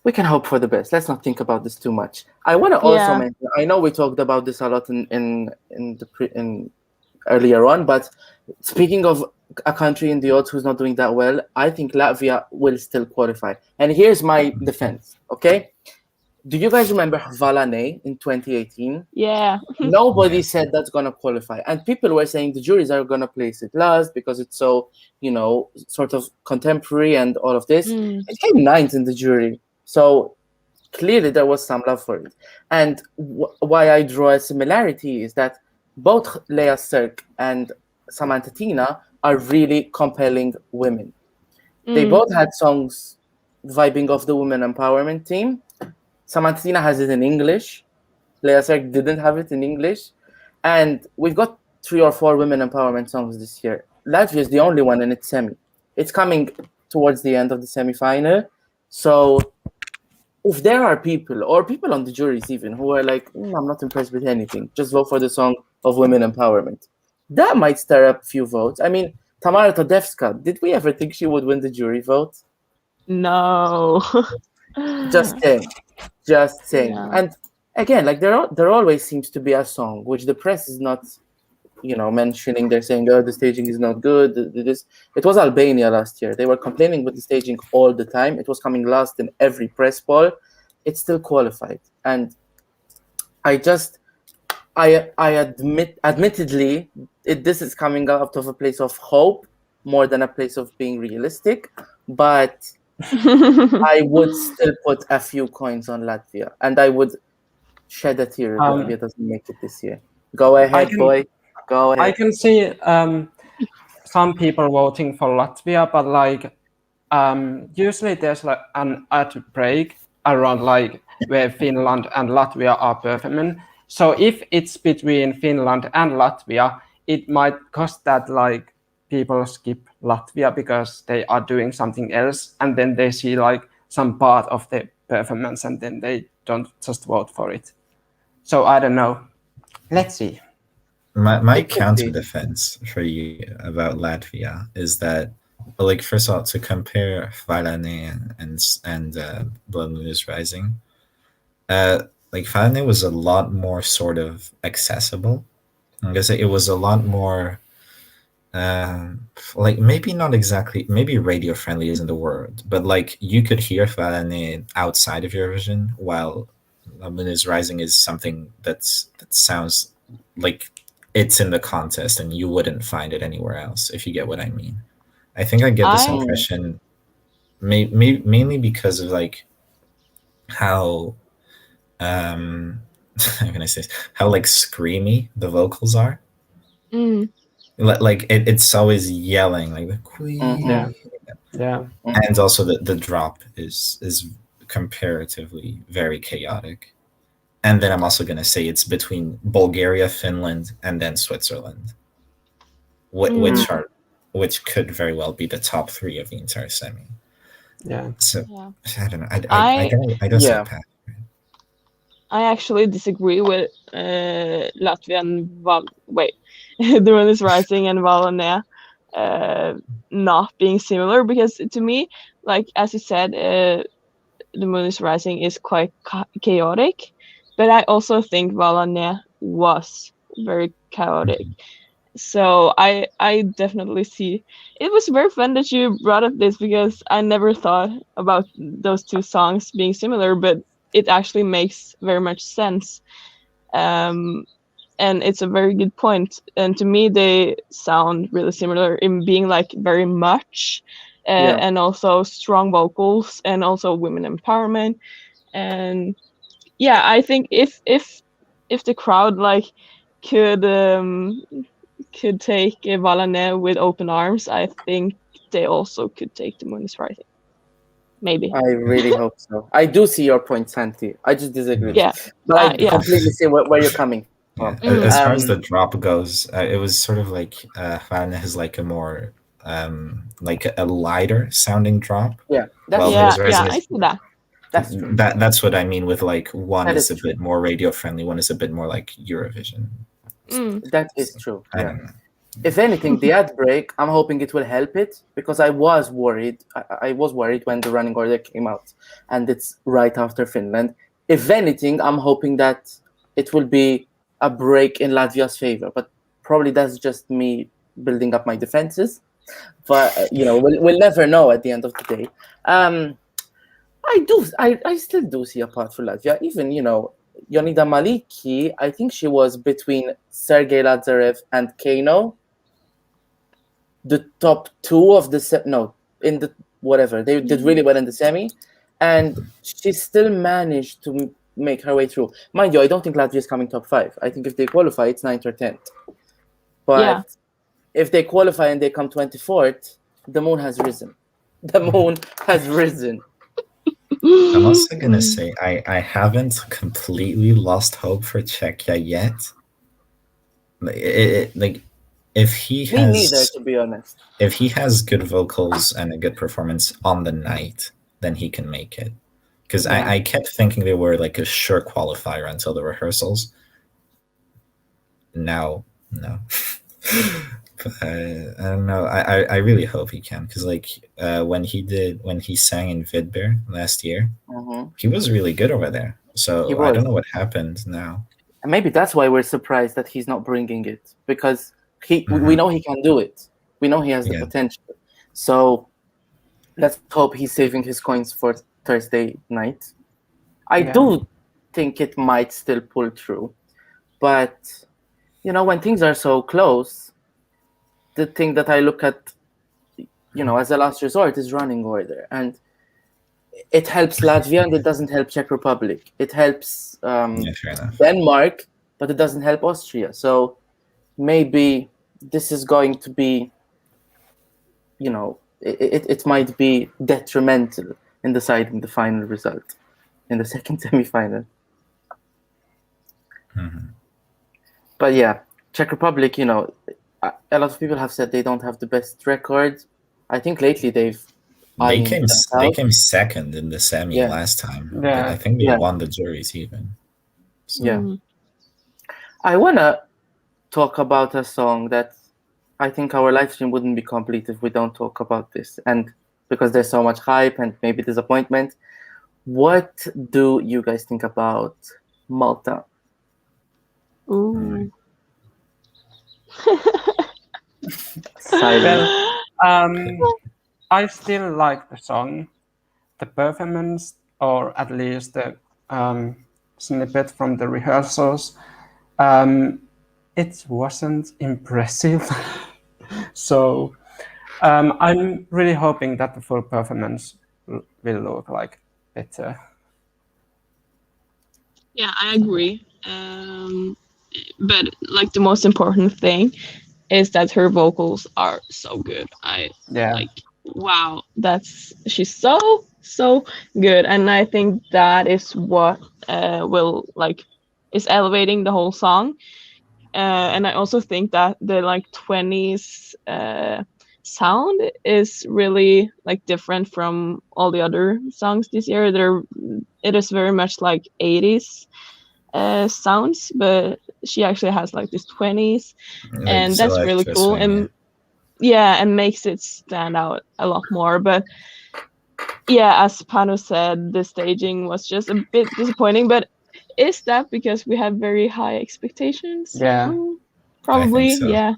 we can hope for the best. Let's not think about this too much. I want to also mention, I know we talked about this a lot in earlier on, but speaking of a country in the odds who's not doing that well, I think Latvia will still qualify. And here's my defense, okay? Do you guys remember Valane in 2018? Yeah. Nobody said that's going to qualify. And people were saying the juries are going to place it last because it's so, sort of contemporary and all of this. It came ninth in the jury. So clearly there was some love for it. And why I draw a similarity is that both Lea Sirk and Samantha Tina are really compelling women. They both had songs vibing off the women empowerment theme. Samantha Tina has it in English. Lea Sirk didn't have it in English. And we've got 3 or 4 women empowerment songs this year. Latvia is the only one in its semi. It's coming towards the end of the semi-final. So if there are people, or people on the juries even, who are like, I'm not impressed with anything, just vote for the song of women empowerment, that might stir up a few votes. I mean, Tamara Tadevska, did we ever think she would win the jury vote? No. Just saying. Yeah. And again, like there always seems to be a song which the press is not, mentioning. They're saying, the staging is not good. It was Albania last year. They were complaining about the staging all the time. It was coming last in every press poll. It still qualified. And admittedly, this is coming out of a place of hope more than a place of being realistic. But I would still put a few coins on Latvia, and I would shed a tear if Latvia doesn't make it this year. Go ahead, boy. Go ahead. I can see some people voting for Latvia, but usually there's an ad break around where Finland and Latvia are performing. So if it's between Finland and Latvia, it might cost that people skip Latvia because they are doing something else, and then they see some part of the performance, and then they don't just vote for it. So I don't know. Let's see. My counter defense for you about Latvia is that, first of all, to compare Valane and Blood Moon is Rising, Valane was a lot more sort of accessible. I guess it was a lot more maybe not exactly, maybe radio friendly isn't the word, but you could hear Valane outside of Eurovision, while Blood Moon is Rising is something that sounds like it's in the contest and you wouldn't find it anywhere else, if you get what I mean. I think I get this impression mainly because of how how can I say this? How screamy the vocals are. It's always yelling the queen. Yeah. And also the drop is comparatively very chaotic. And then I'm also going to say it's between Bulgaria, Finland, and then Switzerland, which could very well be the top 3 of the entire semi. Yeah. So I don't know. I don't see a path. I actually disagree with Latvian The Moon is Rising and Valane not being similar, because to me, as you said, The Moon is Rising is quite chaotic, but I also think Valane was very chaotic. So I definitely see. It was very fun that you brought up this, because I never thought about those 2 songs being similar, but it actually makes very much sense. And it's a very good point. And to me, they sound really similar in being very much, and also strong vocals, and also women empowerment. And I think if the crowd could take Valane with open arms, I think they also could take The Moon is Rising. Maybe. I really hope so. I do see your point, Santi. I just disagree. Yeah. But I completely see where you're coming from. As far as the drop goes, it was sort of Valane has a more a lighter sounding drop. Yeah. I see that. That's true. That's what I mean with like one That is is a bit more radio friendly, one is a bit more like Eurovision. That is true. I Yeah. don't know. If anything, the ad break, I'm hoping it will help it, because I was worried. I was worried when the running order came out, and it's right after Finland. If anything, I'm hoping that it will be a break in Latvia's favor, but probably that's just me building up my defenses. But we'll never know at the end of the day. I still do see a path for Latvia. Even Yonida Maliki, I think she was between Sergei Lazarev and Kano, the top two of the in the whatever they did really well in the semi, and she still managed to make her way through. Mind you, I don't think Latvia is coming top 5. I think if they qualify, it's 9th or 10th. But if they qualify and they come 24th, the moon has risen. The moon has risen. I'm also gonna say I haven't completely lost hope for Czechia yet. Like if he Me has, neither, to be honest. if he has good vocals and a good performance on the night, then he can make it. Because I kept thinking they were like a sure qualifier until the rehearsals. Now, no. But I don't know. I really hope he can, because like when he sang in Vidber last year, he was really good over there. So I don't know what happened now. And maybe that's why we're surprised that he's not bringing it, because we know he can do it. We know he has the potential. So let's hope he's saving his coins for Thursday night. I do think it might still pull through, but when things are so close, the thing that I look at, as a last resort is running order, and it helps Latvia and it doesn't help Czech Republic. It helps Denmark, but it doesn't help Austria. So maybe this is going to be, it might be detrimental in deciding the final result in the second semi-final. But yeah, Czech Republic, a lot of people have said they don't have the best record. I think lately they came second in the semi last time. Yeah. I think they won the juries even. So. Yeah. I want to talk about a song that I think our live stream wouldn't be complete if we don't talk about this. And because there's so much hype and maybe disappointment. What do you guys think about Malta? Ooh. Well, I still like the song. The performance, or at least the snippet from the rehearsals, it wasn't impressive. So I'm really hoping that the full performance will look like better. Yeah, I agree. But like the most important thing is that her vocals are so good. Wow, she's so good, and I think that is what is elevating the whole song. And I also think that the 20s sound is really different from all the other songs this year. It is very much like 80s sounds, but she actually has this 20s, and that's really cool. And and makes it stand out a lot more. But as Pano said, the staging was just a bit disappointing. But is that because we have very high expectations? Probably. I think so. Yeah.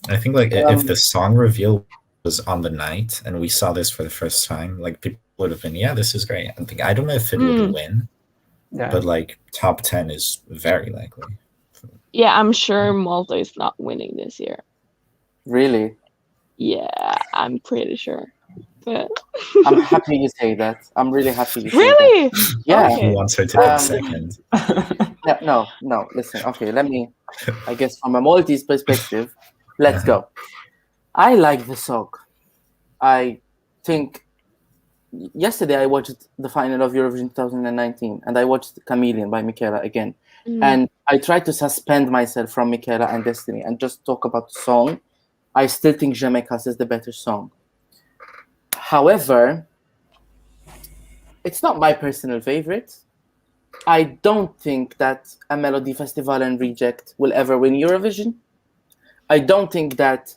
I think if the song reveal was on the night and we saw this for the first time, people would have been, this is great. I don't know if it would win, but top 10 is very likely. Yeah, I'm sure Malta is not winning this year. Really? Yeah, I'm pretty sure. But I'm happy you say that. I'm really happy you say really? that. Yeah. He wants her to be second. No. Listen, okay, let me, I guess from a Maltese perspective, let's go. I like the song. I think yesterday I watched the final of Eurovision 2019, and I watched Chameleon by Michaela again. And I tried to suspend myself from Michaela and Destiny and just talk about the song. I still think Jamaica's is the better song. However, It's not my personal favorite. I don't think that a Melodifestivalen reject will ever win Eurovision. I don't think that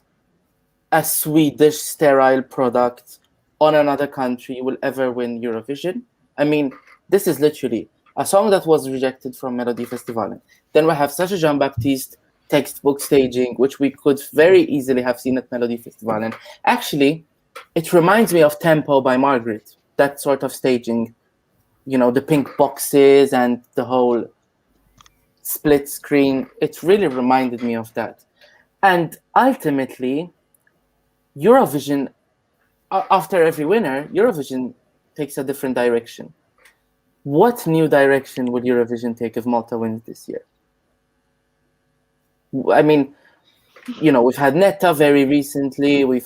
a Swedish sterile product on another country will ever win Eurovision. I mean, this is literally a song that was rejected from Melodifestivalen. Then we have Sasha Jean-Baptiste textbook staging, which we could very easily have seen at Melodifestivalen. Actually, it reminds me of Tempo by Margaret, that sort of staging. The pink boxes and the whole split screen. It really reminded me of that. And ultimately, Eurovision, after every winner, Eurovision takes a different direction. What new direction will Eurovision take if Malta wins this year? I mean, we've had Netta very recently. We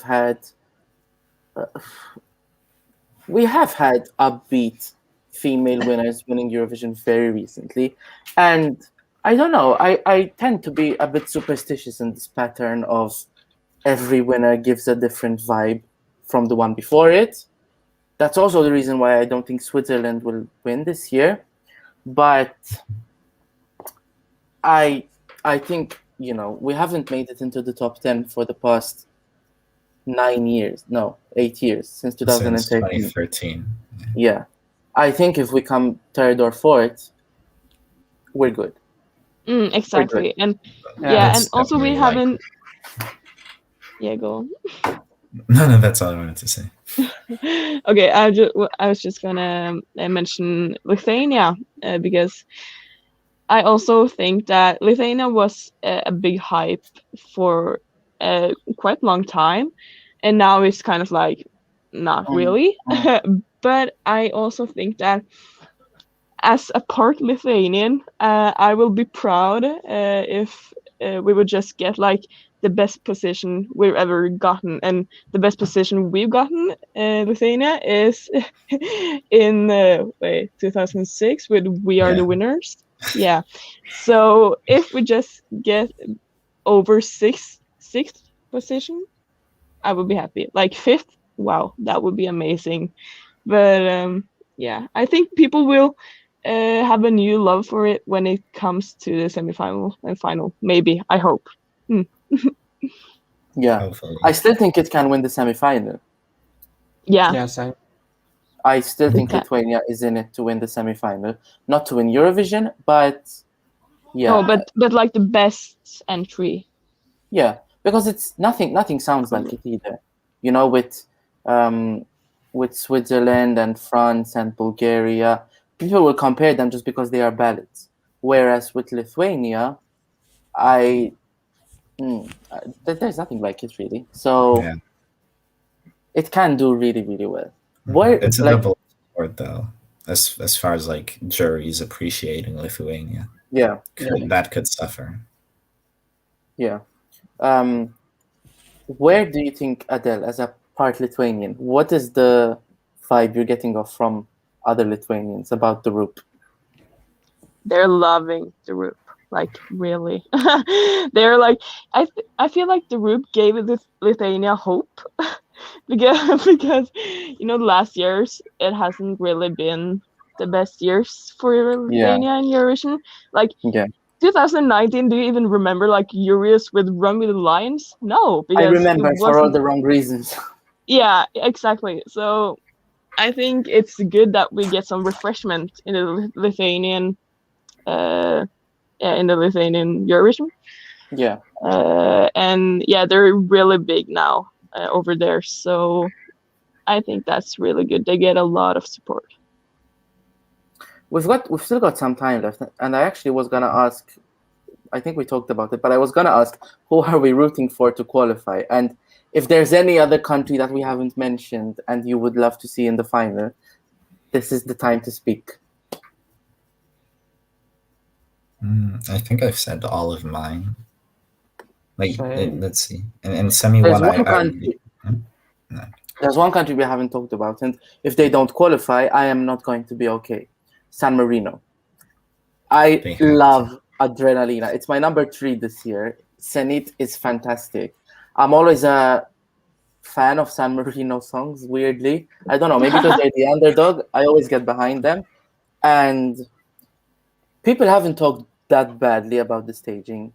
have had upbeat female winners winning Eurovision very recently. And I don't know, I tend to be a bit superstitious in this pattern of every winner gives a different vibe from the one before it. That's also the reason why I don't think Switzerland will win this year. But I think, we haven't made it into the top 10 for the past 8 years, since 2013. Since 2013. Yeah. I think if we come third or fourth, we're good. Exactly. And That's and also we definitely haven't. Yeah, go on. No, that's all I wanted to say. Okay, I was just gonna mention Lithuania because I also think that Lithuania was a big hype for quite a long time, and now it's kind of like not really. But I also think that as a part Lithuanian, I will be proud if we would just get like the best position we've ever gotten, and the best position we've gotten Lithuania is in 2006 with We Are the Winners. Yeah, so if we just get over sixth position, I would be happy. Like fifth, wow, that would be amazing. But yeah, I think people will have a new love for it when it comes to the semifinal and final. Maybe, I hope. Yeah, Hopefully. I still think it can win the semifinal. Yeah. Yeah, same. I still think Lithuania is in it to win the semifinal, not to win Eurovision, but yeah. Oh, but like the best entry. Yeah, because it's nothing sounds like it either. With Switzerland and France and Bulgaria, people will compare them just because they are ballads. Whereas with Lithuania, there's nothing like it really. So it can do really, really well. It's a double sport though, as far as like juries appreciating Lithuania. Yeah. That could suffer. Yeah. Where do you think, Adele, as a part Lithuanian, what is the vibe you're getting off from other Lithuanians about the group? They're loving the group, like really. They're like, I feel like the group gave Lithuania hope because the last years it hasn't really been the best years for Lithuania in Eurovision. Like 2019, do you even remember like Euros with Run with the Lions? No, because I remember for all the wrong reasons. Yeah, exactly. So I think it's good that we get some refreshment in the Lithuanian Eurovision. Yeah. And yeah, they're really big now over there. So I think that's really good. They get a lot of support. We've still got some time left, and I actually was gonna ask. I think we talked about it, but I was gonna ask, who are we rooting for to qualify? And if there's any other country that we haven't mentioned and you would love to see in the final, this is the time to speak. I think I've said all of mine. Like, let's see. And semi-1, There's one country we haven't talked about, and if they don't qualify, I am not going to be okay. San Marino. I love Adrenalina. It's my number 3 this year. Zenit is fantastic. I'm always a fan of San Marino songs, weirdly. I don't know, maybe because they're the underdog, I always get behind them. And people haven't talked that badly about the staging.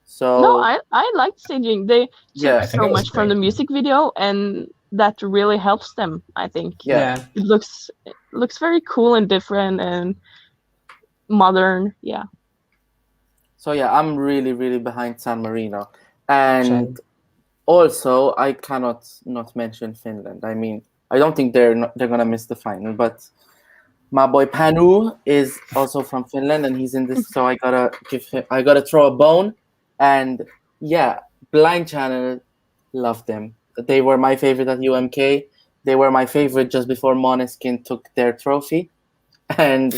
So No, I like staging. They yeah, took I think so it was much from the great. music video, and that really helps them, I think. yeah. It looks very cool and different and modern. Yeah. So yeah, I'm really, really behind San Marino. And Same. also, I cannot not mention Finland. I mean, I don't think they're gonna miss the final, but my boy Panu is also from Finland, and he's in this. So I gotta throw a bone. And yeah, Blind Channel, love them. They were my favorite at UMK. They were my favorite just before Måneskin took their trophy, and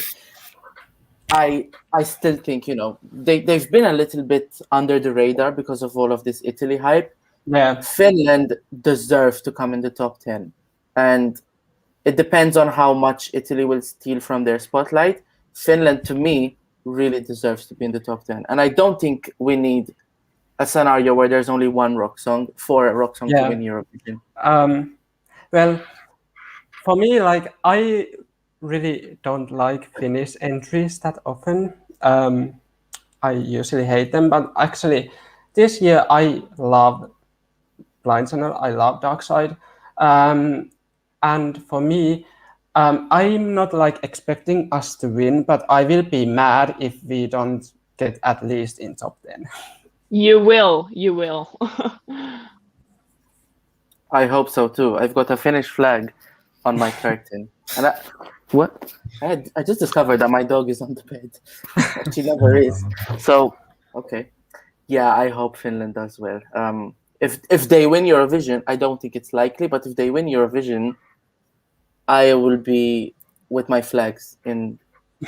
I still think, you know, they've been a little bit under the radar because of all of this Italy hype. Yeah. Finland deserves to come in the top 10, and it depends on how much Italy will steal from their spotlight. Finland, to me, really deserves to be in the top 10, and I don't think we need a scenario where there's only one rock song for a rock song to Yeah. win Eurovision. Well, for me, like, I really don't like Finnish entries that often. I usually hate them, but actually, this year I love Blind Channel. I love Dark Side, and for me, I'm not like expecting us to win, but I will be mad if we don't get at least in top 10. You will. You will. I hope so too. I've got a Finnish flag on my curtain, and what? I just discovered that my dog is on the bed. She never is. So, okay, yeah, I hope Finland does well. If they win Eurovision, I don't think it's likely, but if they win Eurovision, I will be with my flags in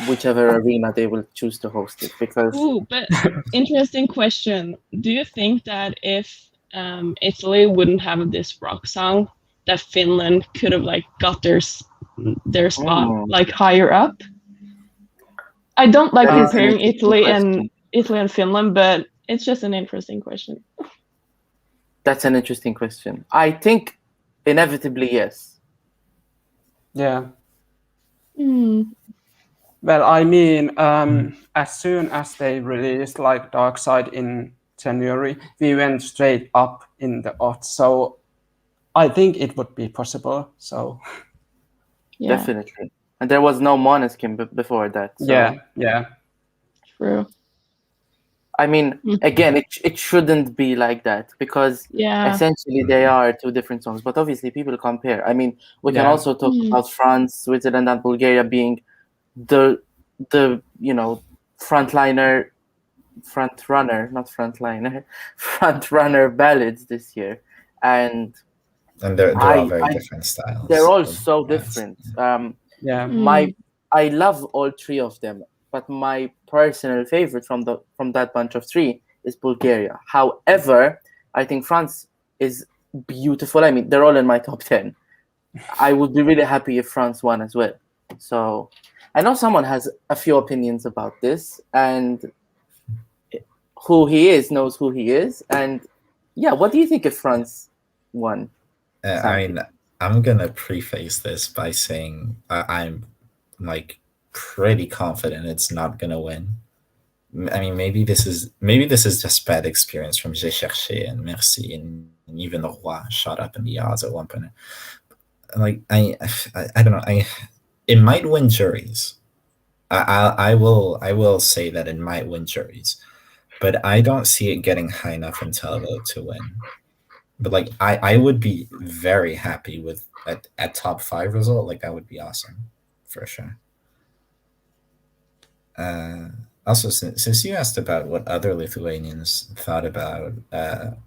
whichever arena they will choose to host it. Because Ooh, but interesting question. Do you think that if Italy wouldn't have this rock song, that Finland could have like got their spot like higher up? I don't like That is an comparing interesting Italy and Finland, but it's just an interesting question. that's an interesting question. I think inevitably yes. Yeah. Hmm. Well, I mean, as soon as they released like Dark Side in January, we went straight up in the odds. So I think it would be possible. So Yeah, Definitely. And there was no Måneskin before that. So, yeah. true. I mean, again, it shouldn't be like that because Yeah. essentially they are two different songs. But obviously people compare. I mean, we can Yeah. also talk about France, Switzerland, and Bulgaria being the you know, front runner ballads this year. And they're all very different styles. they're all so different. Yeah. I love all three of them, but my personal favorite from that bunch of three is Bulgaria. However, I think France is beautiful. I mean, they're all in my top 10. I would be really happy if France won as well. So I know someone has a few opinions about this, and who he is knows who he is. And yeah, what do you think if France won? I mean, I'm gonna preface this by saying I'm like pretty confident it's not gonna win. I mean, maybe this is just bad experience from J'ai Cherché and Merci and even the Roi shot up in the odds at one point. Like I don't know. It might win juries. I will say that it might win juries, but I don't see it getting high enough in televote to win. But like I would be very happy with a top 5 result. Like that would be awesome for sure. Also, since you asked about what other Lithuanians thought about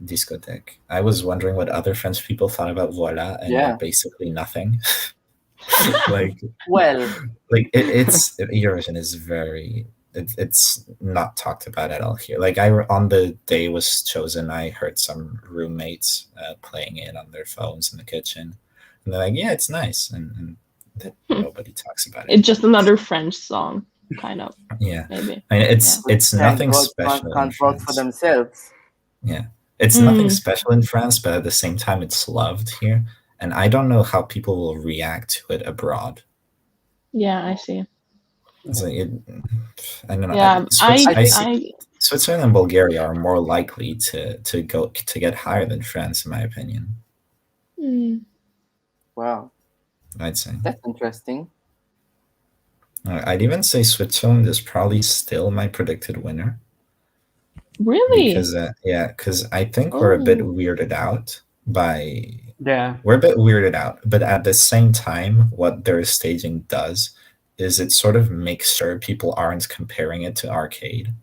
discotheque, I was wondering what other French people thought about Voila, and basically nothing. Like, well, like it's Eurovision is very. It's not talked about at all here. Like on the day it was chosen, I heard some roommates playing it on their phones in the kitchen, and they're like, "Yeah, it's nice," and nobody talks about it. It's just another French song, kind of. Yeah, maybe. I mean, it's nothing special. Can't vote for themselves. Yeah, It's nothing special in France, but at the same time, it's loved here. And I don't know how people will react to it abroad. Yeah, I see. It's like I don't know. Yeah, Switzerland and Bulgaria are more likely to get higher than France, in my opinion. Wow, I'd say that's interesting. I'd even say Switzerland is probably still my predicted winner. Really? Because I think we're a bit weirded out by. Yeah. We're a bit weirded out, but at the same time, what their staging does is it sort of makes sure people aren't comparing it to Arcade.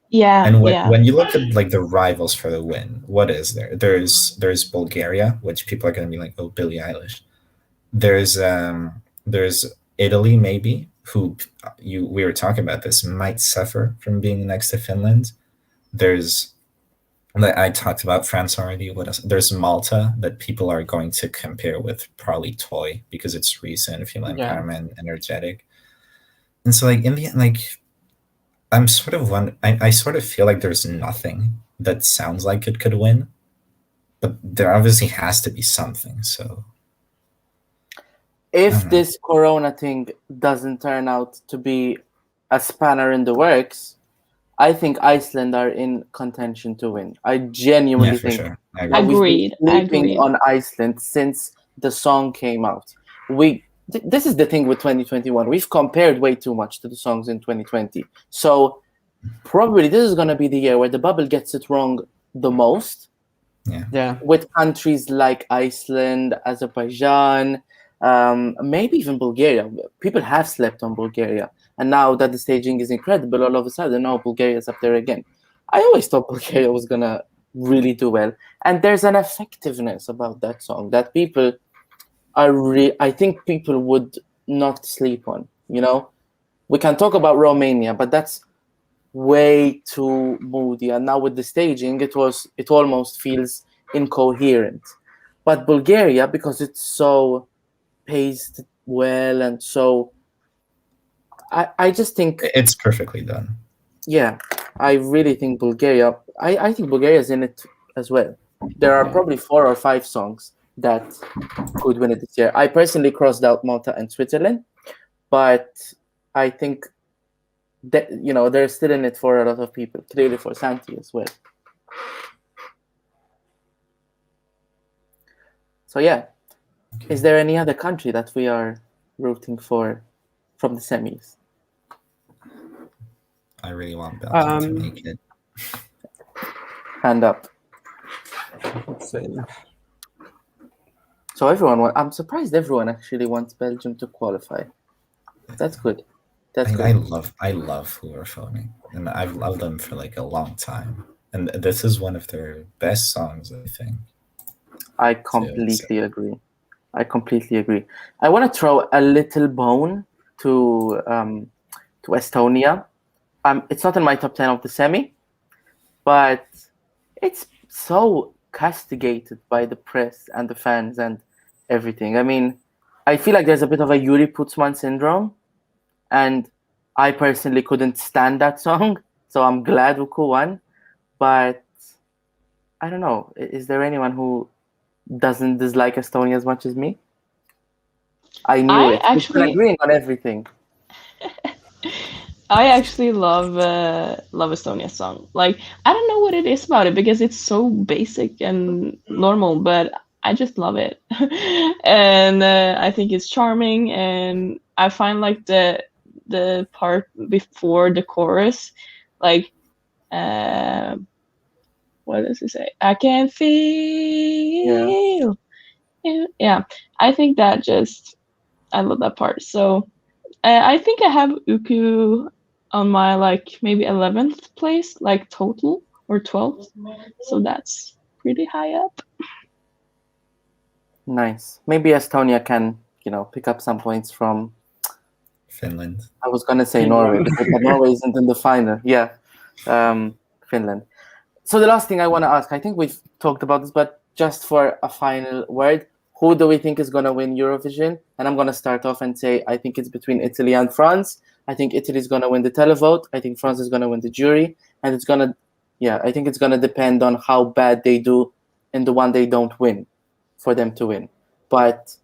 Yeah. And when you look at like the rivals for the win, what is there? There's Bulgaria, which people are going to be like, oh, Billie Eilish. There's Italy, maybe, who we were talking about this, might suffer from being next to Finland. There's, like I talked about France already. What else? There's Malta that people are going to compare with probably Toy because it's recent, female empowerment, energetic. And so like in the end, like I'm sort of I sort of feel like there's nothing that sounds like it could win, but there obviously has to be something. So if this Corona thing doesn't turn out to be a spanner in the works, I think Iceland are in contention to win. I genuinely think. Sure. Agreed. We've been sleeping on Iceland since the song came out. This is the thing with 2021. We've compared way too much to the songs in 2020. So probably this is going to be the year where the bubble gets it wrong the most. Yeah. With countries like Iceland, Azerbaijan, maybe even Bulgaria. People have slept on Bulgaria. And now that the staging is incredible, all of a sudden, now Bulgaria's up there again. I always thought Bulgaria was going to really do well. And there's an effectiveness about that song that people I think people would not sleep on, you know? We can talk about Romania, but that's way too moody. And now with the staging, it almost feels incoherent. But Bulgaria, because it's so paced well and so... I just think... It's perfectly done. Yeah, I really think Bulgaria... I think Bulgaria's in it as well. There are probably 4 or 5 songs that could win it this year. I personally crossed out Malta and Switzerland, but I think that, you know, they're still in it for a lot of people, clearly for Santi as well. So yeah, is there any other country that we are rooting for from the semis? I really want Belgium to make it. Hand up. Let's see. So I'm surprised everyone actually wants Belgium to qualify. That's good. I love who we're phoning, and I've loved them for like a long time. And this is one of their best songs, I think. I completely agree. I want to throw a little bone to Estonia. It's not in my top 10 of the semi, but it's so castigated by the press and the fans and everything. I mean, I feel like there's a bit of a Yuri Putzman syndrome, and I personally couldn't stand that song, so I'm glad Uku won. But I don't know. Is there anyone who doesn't dislike Estonia as much as me? I knew it. We're agreeing on everything. I actually love Estonia's song. Like, I don't know what it is about it because it's so basic and normal, but I just love it. And I think it's charming, and I find like the part before the chorus, like what does it say? I can feel. Yeah. I think that I love that part. So I think I have Uku on my like maybe 11th place, like total, or 12th. So that's pretty high up. Nice. Maybe Estonia can, pick up some points from Finland. I was gonna say Norway, but Norway isn't in the final. Yeah, Finland. So the last thing I want to ask, I think we've talked about this, but just for a final word, who do we think is gonna win Eurovision? And I'm gonna start off and say I think it's between Italy and France. I think Italy is gonna win the televote. I think France is gonna win the jury, and it's gonna yeah, I think it's gonna depend on how bad they do in the one they don't win, for them to win. But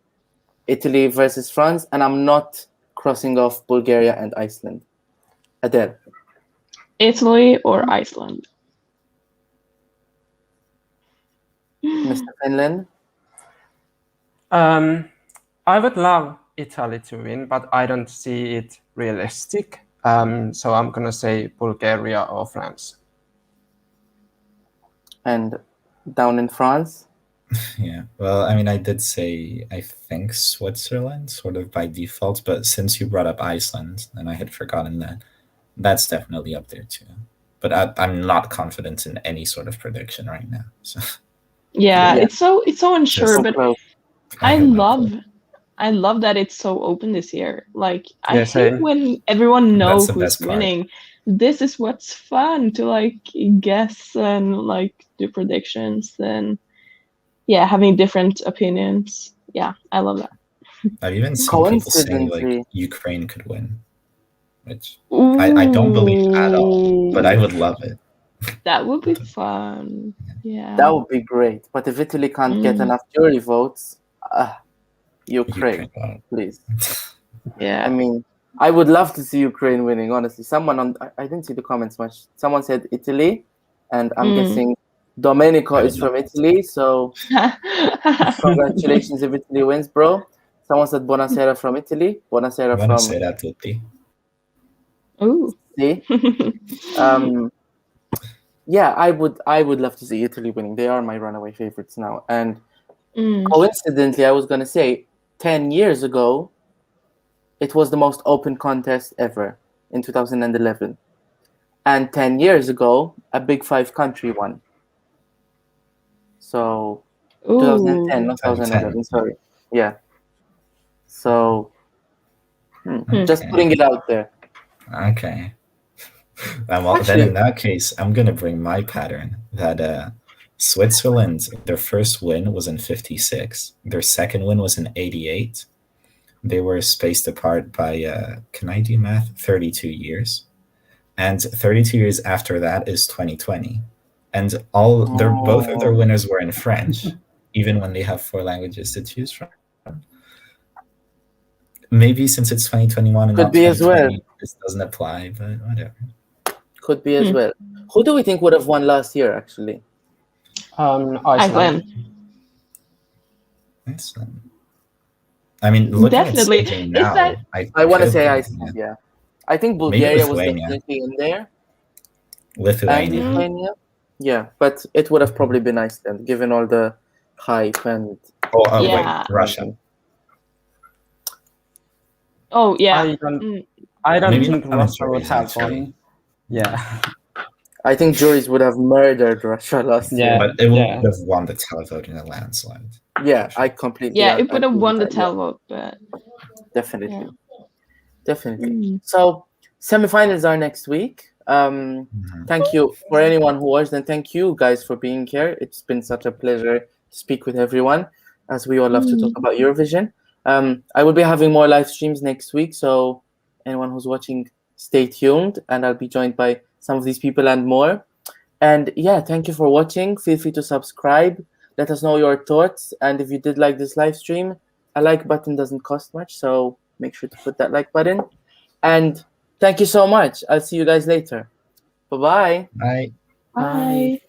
Italy versus France, and I'm not crossing off Bulgaria and Iceland. Adele. Italy or Iceland? Mr. Finland. I would love Italy to win, but I don't see it realistic. So I'm gonna say Bulgaria or France. And down in France. Yeah. Well, I mean, I did say I think Switzerland, sort of by default, but since you brought up Iceland, and I had forgotten that, that's definitely up there too. But I'm not confident in any sort of prediction right now. So Yeah, Yeah. it's so unsure, So but close. I have no love clue. I love that it's so open this year. Like I Yeah, hate same. when everyone knows That's the who's best part. winning. This is what's fun to like guess and like do predictions and yeah, having different opinions. Yeah, I love that. I've even seen people saying like Coincidentally, Ukraine could win, which I don't believe at all, but I would love it. That would be fun. Yeah. that would be great. But if Italy can't get enough jury votes, Ukraine, Wow. please. Yeah. I mean, I would love to see Ukraine winning, honestly. Someone I didn't see the comments much. Someone said Italy, and I'm guessing Domenico I would is from love that. Italy, so congratulations if Italy wins, bro. Someone said Buonasera from Italy. Buonasera from Buonasera a tutti. Ooh. Italy. Yeah, I would love to see Italy winning. They are my runaway favorites now. And coincidentally, I was gonna say 10 years ago, it was the most open contest ever in 2011. And 10 years ago, a Big Five country won. So 2010, not 2011, sorry. Yeah. So just Okay. putting it out there. Okay. Well, then in that case, I'm gonna bring my pattern that Switzerland, their first win was in 56. Their second win was in 88. They were spaced apart by can I do math? 32 years. And 32 years after that is 2020. And both of their winners were in French, even when they have 4 languages to choose from. Maybe since it's 2021 and Could not be as 2020, well. this doesn't apply, but whatever. Could be as well. Who do we think would have won last year, actually? Iceland. Iceland. I mean, looking Definitely. at staging now, I want to say Iceland, yeah. I think Bulgaria was Lithuania. definitely in there. Lithuania. And Lithuania. Yeah, but it would have probably been Iceland, given all the hype and... Yeah. Wait, Russia. Oh, yeah. I don't Maybe think not Russia would juries, have actually. one. Yeah. I think juries would have murdered Russia last year. Yeah. But it would have won the televote in a landslide. Yeah, I completely... Yeah, it would have agree won the with that, yeah. televote, but... Definitely. Yeah. Definitely. So, semifinals are next week. Thank you for anyone who watched, and thank you guys for being here. It's been such a pleasure to speak with everyone, as we all love to talk about Eurovision. I will be having more live streams next week, so anyone who's watching, stay tuned, and I'll be joined by some of these people and more. And yeah, thank you for watching. Feel free to subscribe. Let us know your thoughts, and if you did like this live stream, a like button doesn't cost much, so make sure to put that like button. And thank you so much. I'll see you guys later. Bye-bye. Bye. Bye.